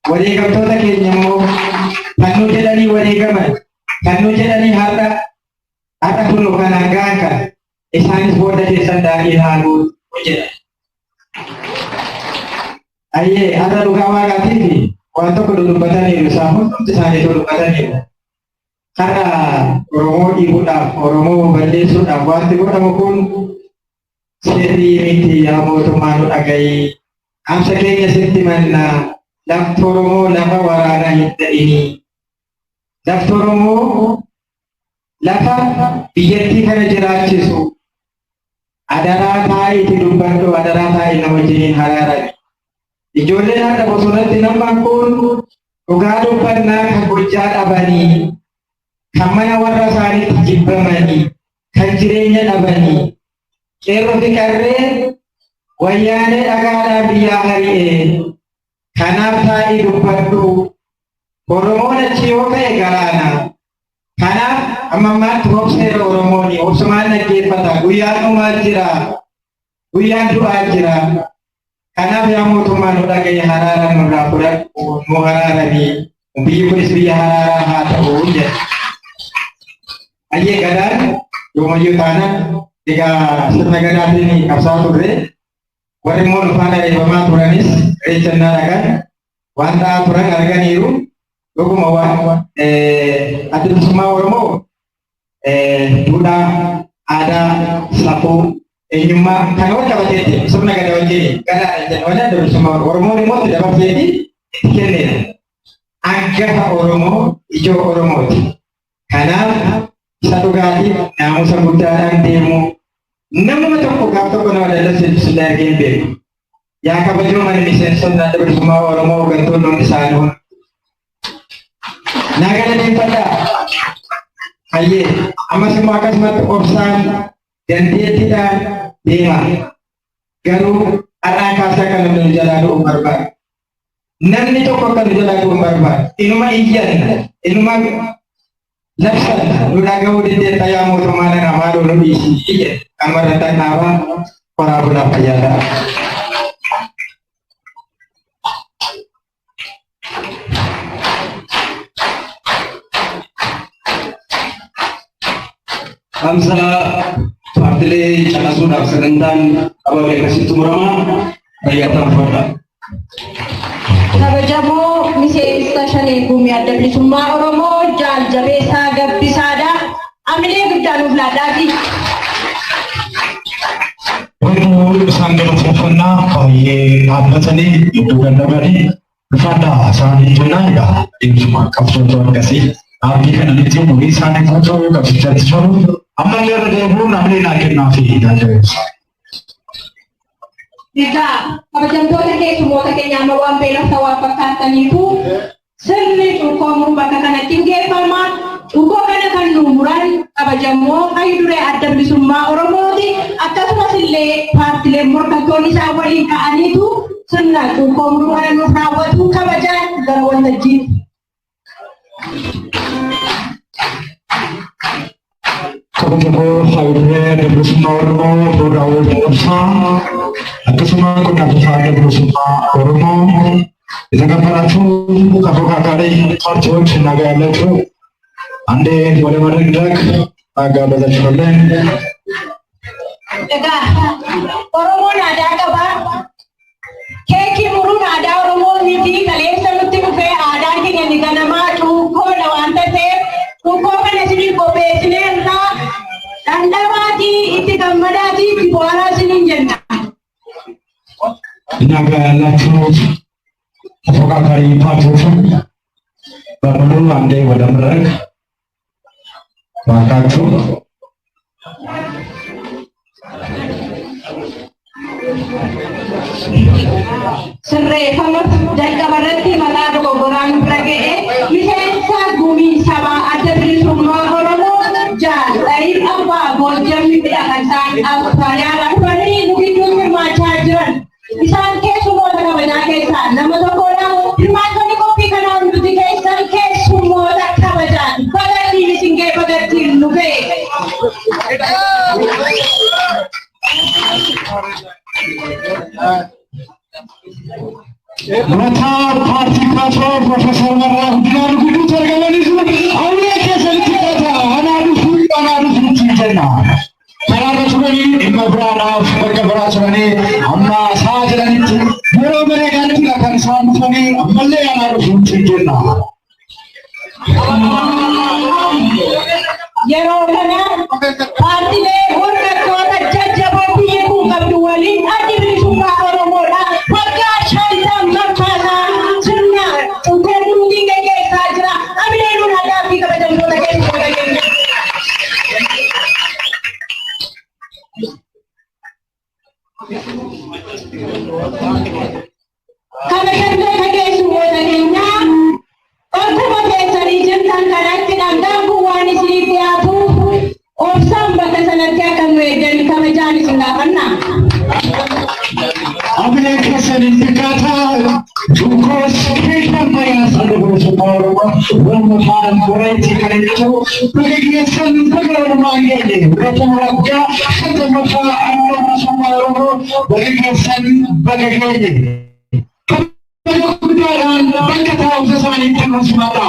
Wareegamtoota keenya immoo kan nu jedhanii wareegaman kan nu jedhanii har'a kunoo kanaan ga'an kana isaanis booda keessan daandii haaluu jedha. Ayyee har'a dhugaa waaqaatiif waan tokko dudubbataniiru isaan hundumti isaanii dudubbataniiru. Har'a Oromoo dhiibuudhaaf Oromoo balleessuudhaaf wanti godhamu kun sirrii miti yaa mootummaa nu dhaga'ii. Amsa keenya sitti mannaa lafti Oromoo lafa waraanaa hin ta'inii. Lafti Oromoo lafa biyyattii kana jiraachisu adaraa taa'ii dubbadhu adaraa taa'ii nama wajjiniin haraarani. Ijoolleen har'a bosonatti namaan kun dhugaa dubbannaa kan gojjaa dhabanii, kan mana warra isaaniitti jibbamanii, kan jireenya dhabanii, qeerroo fi qarreen wayyaanee dhagaadhaan biyyaa hari'ee kanaaf taa'ii dubbadhu. Oromoon achi yoo ka'e galaana. Kanaaf amma ammaatti hobseera Oromooni obsumaan dhaggeeffata. Guyyaan dhumaa jira. Guyyaan du'aa jira. Kanaaf yaa mootummaa nu dhagaye haraara nurraa fudhadhu nu haraaranii biyyi kunis biyya haraaraa haa ta'u jedha. Ayyee gadaan yoomayyuu taanaan egaa sirna gadaatiin qabsaa turre warri faana eebamaa turanis reechannaa dhagan waan ta'aa turan arganiiru dhuguma waan adda bilisummaa Oromoo duudhaa aadaa safuu eenyummaa kan wal qabateetti sirna gada wajjin wala adda bilisummaa Oromoon immoo itti dabarseeti itti kenneedha. Hangafa Oromoo ijoo Oromooti. Kanaaf isa dhugaatiif naamusa guddaadhaan deemu namuma tokko gaaf tokko nama daldaseetu argeen beeku. Yaa kabajuu mana miseensonni adda bilisummaa Oromoo hooggantoonni hundi isaanii naa galateeffadhaa. Hayyee ammas immoo akkasumatti obsaan dandeettiidhaan deema. Garuu har'aa kaasaa kan namni jalaa du'u barbaada. Namni tokko akka nu jalaa du'u barbaada. Inuma iyyan, inuma labsan nu dhaga'uu dandeetta yaa mootummaa nana maaloo nu dhiisii iyyan kan marratan dhaabaa qoraa bulaaf fayyadaa. Kamsa partilee caqasuudhaaf sagantaan abaabee akkasitti muramaa fayyadamu fadha. Kabajamoo miseensa shanee gumii adda bilisummaa Oromoo jaaljabeessaa gabbisaadha. Amilee guddaa nuuf laadhaafi. Wanti isaan galateeffannaa baay'ee dhaabbatanii iddoo dandamanii bifaadhaa isaanii jennaan egaa eegsuma qabsoota akkasii abdii kananitti umurii isaanii qabsoo qabsichatti jiru ammallee irra deebi'uun amlee naa kennaa fi jaaljabeessa. Egaa kabajamtoota keessummoota keenya amma waan beelofta waan fakkaataniifu sirni cuukoomuu bakka kanatti geeffama. Cuukoo kana kan nu muran kabajamoo hayyuduree adda bilisummaa Oromooti. Akkasumas illee paartileen morkattoonni isaa waliin ka'aniitu sirna cuukoomuu kana nuuf raawwatu kabajaan gara waltajjiitti. Kabajamoo hayyuduree adda bilisummaa Oromoo Boordaawwan Boorsaa akkasuma qonnaattota adda bilisummaa Oromoo isa gabbaraachuu kafokaa kaalee paartiiwwan nagaa yaallachuu andee wale madrag nagaa bazachuuleen. Egaa Oromoon aadaa qaba. Keekii muruun aadaa Oromoo miti kaleessa nutti dhufee aadaan keenya ni ganamaa cuukoodha waan ta'eef cuukoo kana isinii qopheessinee irraa dhandhamaatii itti gammadaatii itti bohaaraa isiniin jenna. Nagaa yaallachuu kafokaa kaalee paartiiwwan babaluu andee wale madrag Makachu sirreeffama jalqabarratti maqaa dogoggoraan bira ga'e miseensa gumii sabaa adda bilisummaa Oromoo jaalladhiin abbaa boojjamni midhaan isaan Awustiraaliyaa dhufanii nu gidduu hirmaachaa jiran. Isaan keessummoota kabajaa keessaa nama tokkodha. Hirmaattonni qophii kanaa hundumti keessan keessummoota kabajaan bagattiin isin ga'e bagattiin nu ga'e. Mata parti kato Profesor Marah Dinar Gudu tergalani su awle kesalitti kata anadu jenna. Kanaaf turani dhimma biraadhaaf bakka biraa turani amma isaa jedhanitti yeroo bareedaatti kan isaan dhufanii ammallee anaa dhufuutti jenna. Yeroo kana paartilee morkattoota jajjaboo biyya kun qabdu waliin adda bilisummaa Oromoodha. Waggaa 50 sirna cuukoomuu gaggeessaa jira. Amilee nuun aadaa fi kabajamtoota keessummoota keenya. Kabajamtoota keessummoota keenyaa ortama keessanii jirtan kanatti dhamdaan kun waan isiniif dhiyaatuuf obsaan bakka sanatti akka nu eeggan kabajaan isin gaafannaa. Abile kesalitti kata Jukos Krishan Mayas ada bersama orang bermuatan berarti kan itu kegiatan berlalu ini bertemu raja ketemu anda bersama orang kegiatan bagaimana kemudian mereka tahu sesuatu itu semata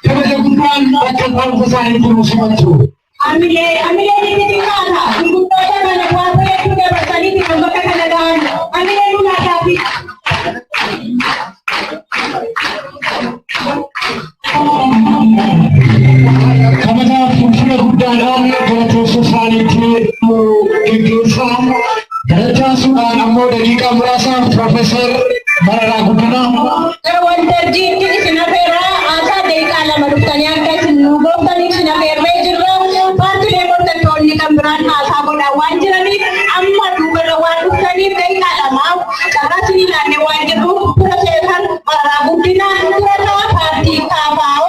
kemudian mereka tahu sesuatu itu semata Amile ini tidak ada. Kita jangan buat apa yang kita bersani di tempat kita dan amile nuna tapi Kamuda functional gudaran untuk society kegiatan kerja sudah namun dari kamera Profesor Barara Gudana terwan terjin kini sinapera asa dekala maduktanya guys nugo tani sinapera jirro partu lebor tertoni kamran asa boda wanjirani amma dubara waduktani dekala mau cara sini lane wanjiru purasehan Barara Gudina turata parti kabau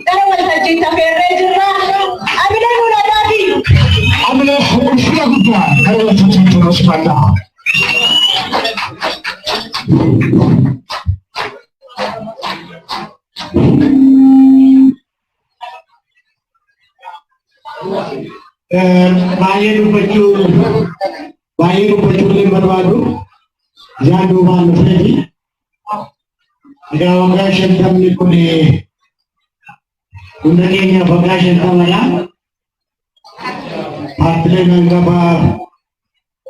terwan terjin tapera jirro abile nuna dadi ambil functional gudaran kalau terus pandang bayi baju lembar baru jangan lupa nanti jika bagasi kami kuni undangnya bagasi kami Patri menggaba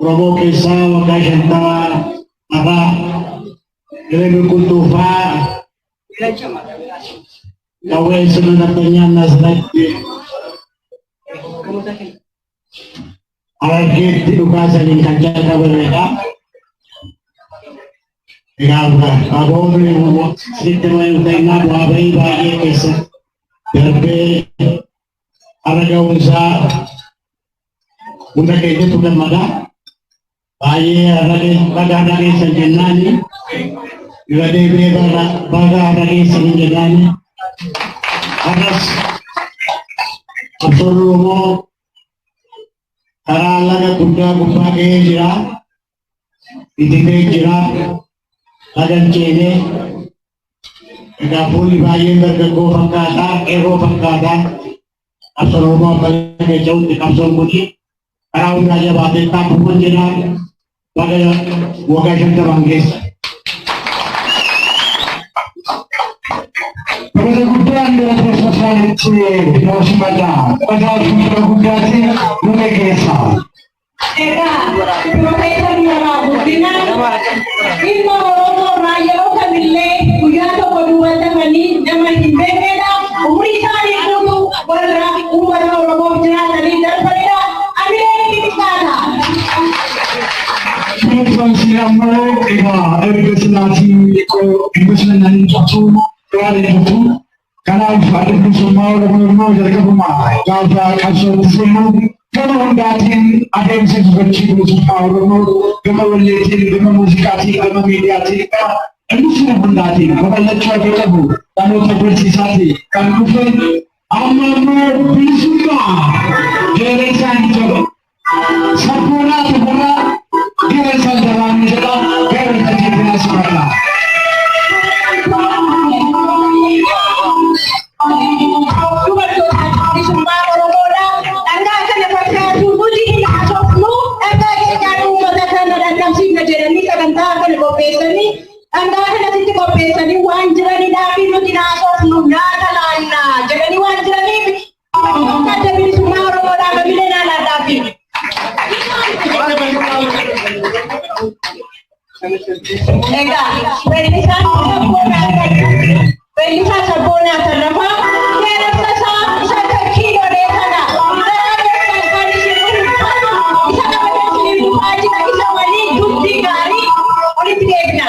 Robo Kesa bagasi kami apa lebih kutufa kawai sebenarnya nasrati Argit diukasan di kancah mereka. Ya, abang ini sistem yang tengah bayi bayi kesat. Jadi, ada usaha untuk itu tuh mana? Bayi ada lagi senjani. Jadi ada lagi senjani. Atas absolumo Karala Buddha Gumpa ke jira, itike jira, agan cene, dapur bayi bergego pangkata, ego pangkata, absolumo balik jauh di kapsul budi, karena raja batin tampun jira, pada wakil terbanggis. Pada kemudian dalam proses seleksi di Sumatera, pada kemudian mulai kesal. Eka, Profesor Barara Gudina, ini orang raya kan bile, ujian tu kedua tangani, nama himbela, umri sari itu berapa umur orang berjalan dari daripada ambil ini sana. Siapa mereka edukasi education itu Tuan itu, karena ada semua orang jadi kemana? Kalau kasus semua, kalau datin ada yang seperti itu semua orang, kalau lihatin, kalau musikasi, kalau mediasi, itu semua datin. Kalau lecture itu, kalau terbersihati, kalau bukan, amal berisuka, jelasan itu, sempurna, jelasan dalam jalan, jelasan di sekolah. Di semua orang-orang, anda akan dapatkan budi di asofmu, anda akan cari mengatakan dan kasih ngajaran ini akan tahan kopesa ni, anda akan nanti kopesa ni wanjira ni dapi lu tidak asofmu nada lana, jadi wanjira ni ada di semua orang-orang bila nada dapi. Ega, Pelisa sabona terapa, kera sasa satu kilo deh sana. Ada kali sini, bisa dapat sini aja lagi sama ni tujuh kali, oleh tiga.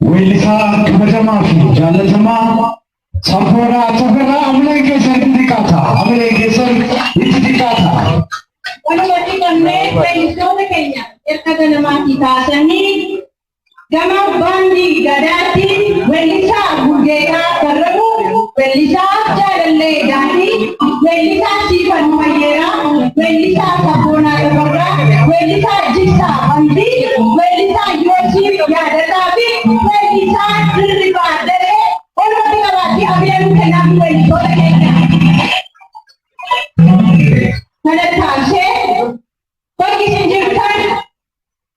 Welisa kabajama fi jalatama safora safora amle ke sertifikata amle ke sertifikata Walumaatti kanneen weellistoota keenya erga ganamaatti taasanii gama baandii gadaatti weellisaa Gurgeetaa Garramuu, weellisaa Jaalallee Daandii, weellisaa Siifan Mayyeeraa, weellisaa Sabboonaa Dabarraa, weellisaa Jigsaa Bantii, weellisaa Yoosii Yaadataa fi weellisaa Dirribaa Daree walumaatti qabaatti abiyyaanuu kennaa fi weellistoota keenya. Kadhattaashee bakki isin jirtan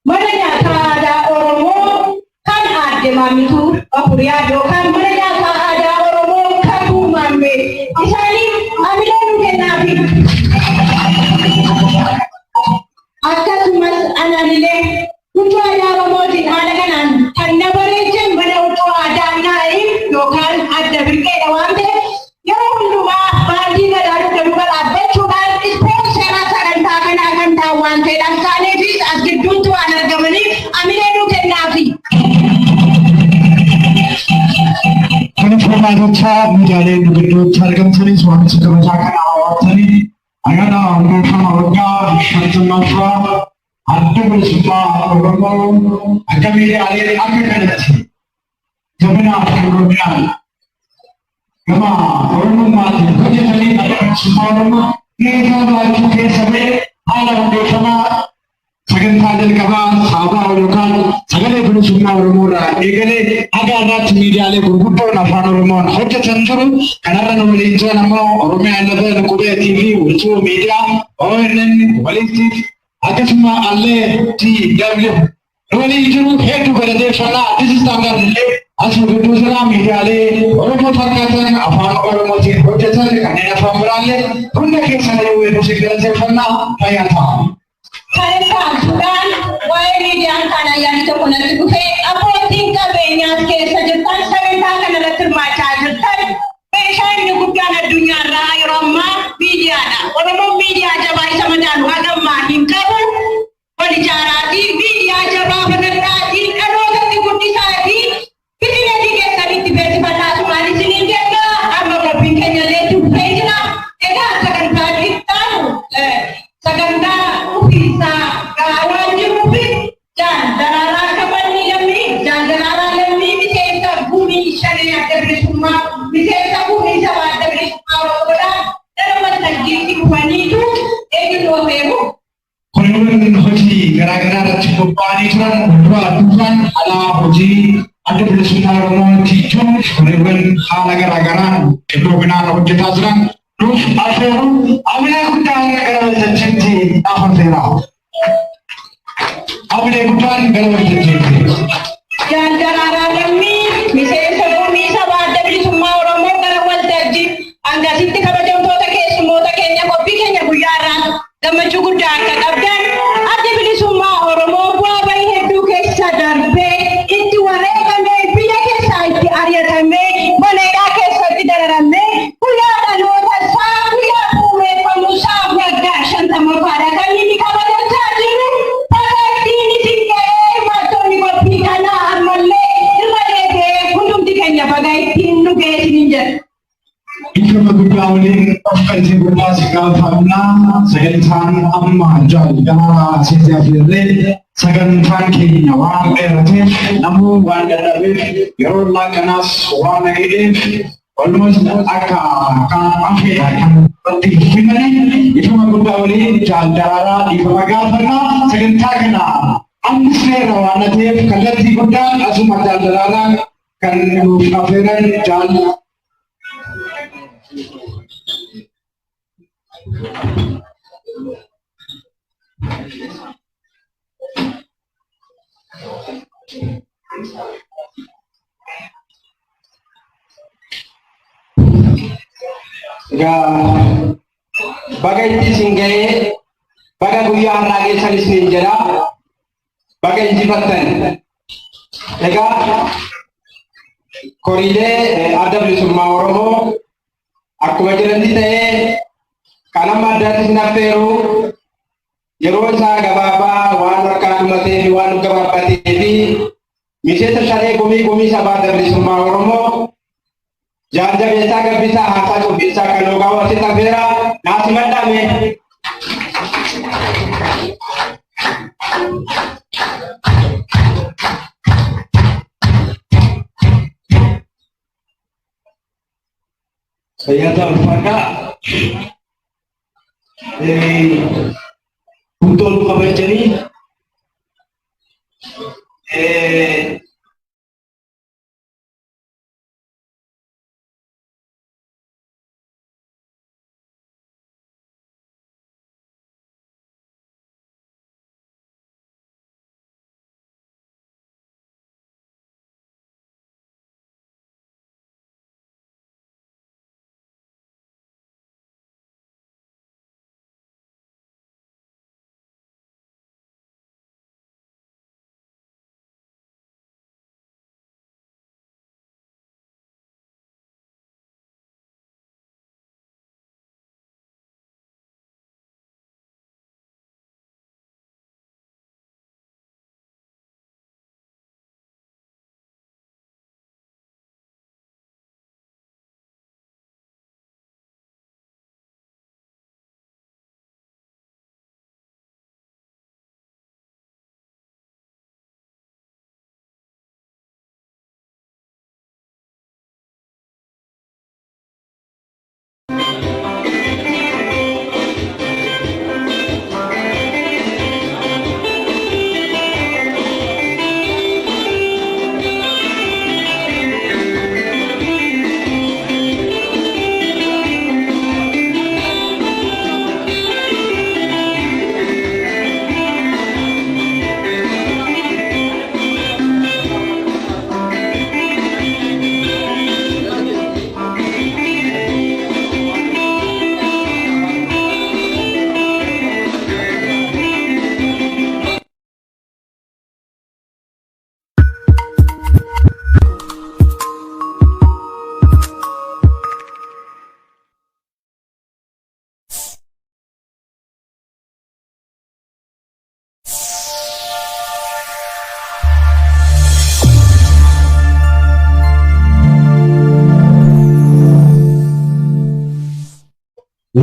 mana nyaataa aadaa Oromoo kan aadde Maamituu Afuriyaa yookaan mana nyaataa aadaa Oromoo kan Uumamme isaaniif hamilee nu kennaafi. Akkasumas ananilee huccuu aadaa Oromootiin haala kanaan kan na bareechan mana huccuu aadaa Naayim yookaan adda birqeedha waan ta'eef yeroo hundumaa baandii gadaa dhuganii dhaabbachuudhaan ispoonsera sagantaa kanaa kan ta'an waan ta'eedhaan kaaneefis as gidduutti waan argamaniif hamilee nu kennaafi. Kan formaatocha miidiyaalee gurguddootti argamtanis waamicha kabajaa kana hawaasanii ayyaana hundeeffama waggaa 50ffaa adda bilisummaa Oromoo akka miidiyaalee akka kanatti jabinaa fi Oromiyaan gama Oromummaatti hojjetanii adda bilisummaa Oromoo eegaa baachuu keessa ba'e haala hundeeffamaa sagantaa jalqabaa saabaa yookaan sagalee bilisummaa Oromoo irraa eegalee haga irratti miidiyaalee gurguddoon afaan Oromoon hojjetan jiru. Kanarra nu waliin jiran ammoo Oromiyaa Lafa Qubeetii fi Wiirtuu Miidiyaa ONN walitti akkasuma Allee TW nu waliin jiru hedduu galateeffannaa Addis Standard illee asuma gidduu jira miidiyaalee Oromoo fakkaatan afaan Oromootiin hojjetan kanneen afaan biraallee hunda keessan yoo hedduu galateeffannaa fayyaa ta'a. Suudaan waa'ee miidiyaan kana yaani tokko natti dhufee abbootiin qabeenyaas keessa jirtan sagantaa kana irratti hirmaachaa jirtan meeshaan inni guddaan addunyaarraa yeroo ammaa miidiyaadha. Oromoon miidiyaa jabaa isa madaalu hagammaa hin qabu. Wal ijaaraatii miidiyaa jabaa fagaatii dhalootatti guddisaatii biqiloota keessanitti beeksifataa turan isiniin jenna amma qophiin keenya illee dhufee jira. Egaa sagantaa xiqqaatu sagantaa uffisa gaawwan jiruuf daraaraa kabanni lammii daraaraa lammii miseensa gumii shanee adda bilisummaa miseensa gumii sabaa adda bilisummaa Oromoodhaan dhala waltajjiitti dhufaniitu eenyutu ofeeru. Kunneen hojii garaagaraa irratti bobba'anii turan dubbaan alaa hojii adda bilisummaa Oromootti jechuun kunneen haala garaagaraan qindoomminaan hojjetaa jiran nuuf afeeru amina guddaan gara waltajjiitti dhaafamteera. Amina guddaan gara waltajjiitti. Daraaraa lammii miseensa gumii sabaa adda bilisummaa Oromoo gara waltajjii hangasitti kabajamtoota keessummoota keenya qophii keenya guyyaarraa gammachuu guddaa akka qabdan adda bilisummaa Oromoo bu'aa bahii hedduu keessa darbee itti wareegamee biyya keessaa itti ari'atamee manaadhaa keessatti dararamee guyyaa dhaloota isaa guyyaa bu'uureffamuu isaa waggaa 50ffaadha kan inni kabajachaa jiru. Fakkaattiin isin ga'ee hirmaattoonni qophii kanaa ammallee irra deebi'ee hundumti keenya baga ittiin nu ga'e isiniin jedha. Ijoollee guddaa waliin uffata guddaa si gaafannaa sagantaan amma jaalladhaa asitti afeerree sagantaan keenya waan dheerateef namuu waan dadhabeef yeroo laaqanaas waan nageenyeef almost akka afee wanti himanii ifama guddaa waliin jaalala ifama gaafannaa sagantaa kana ammisneerra waan ta'eef kallattii guddaan asuma jaalala kan nuuf afeeran jaalala. Baga itti singee baga guyyaa har'aa geessan isiniin jedha baga injifattan egaa koriilee adda bilisummaa Oromoo akkuma jiranitti ta'ee kan amma addaatti isin affeeru yeroo isaa gabaabaa waan harkaa dhumatee fi waan gabaabbatee fi miseensa shanee gumii sabaa adda bilisummaa Oromoo jaarjabeessaa gabbisaa haasaa qopheessaa kan hoogaa wasitti affeera naasi maddaame. Fayyataa ulfaataa hundoonu kabajanii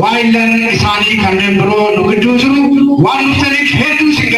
Wailan isaanii kanneen biroo nu gidduu jiru waan nuftaniif hedduu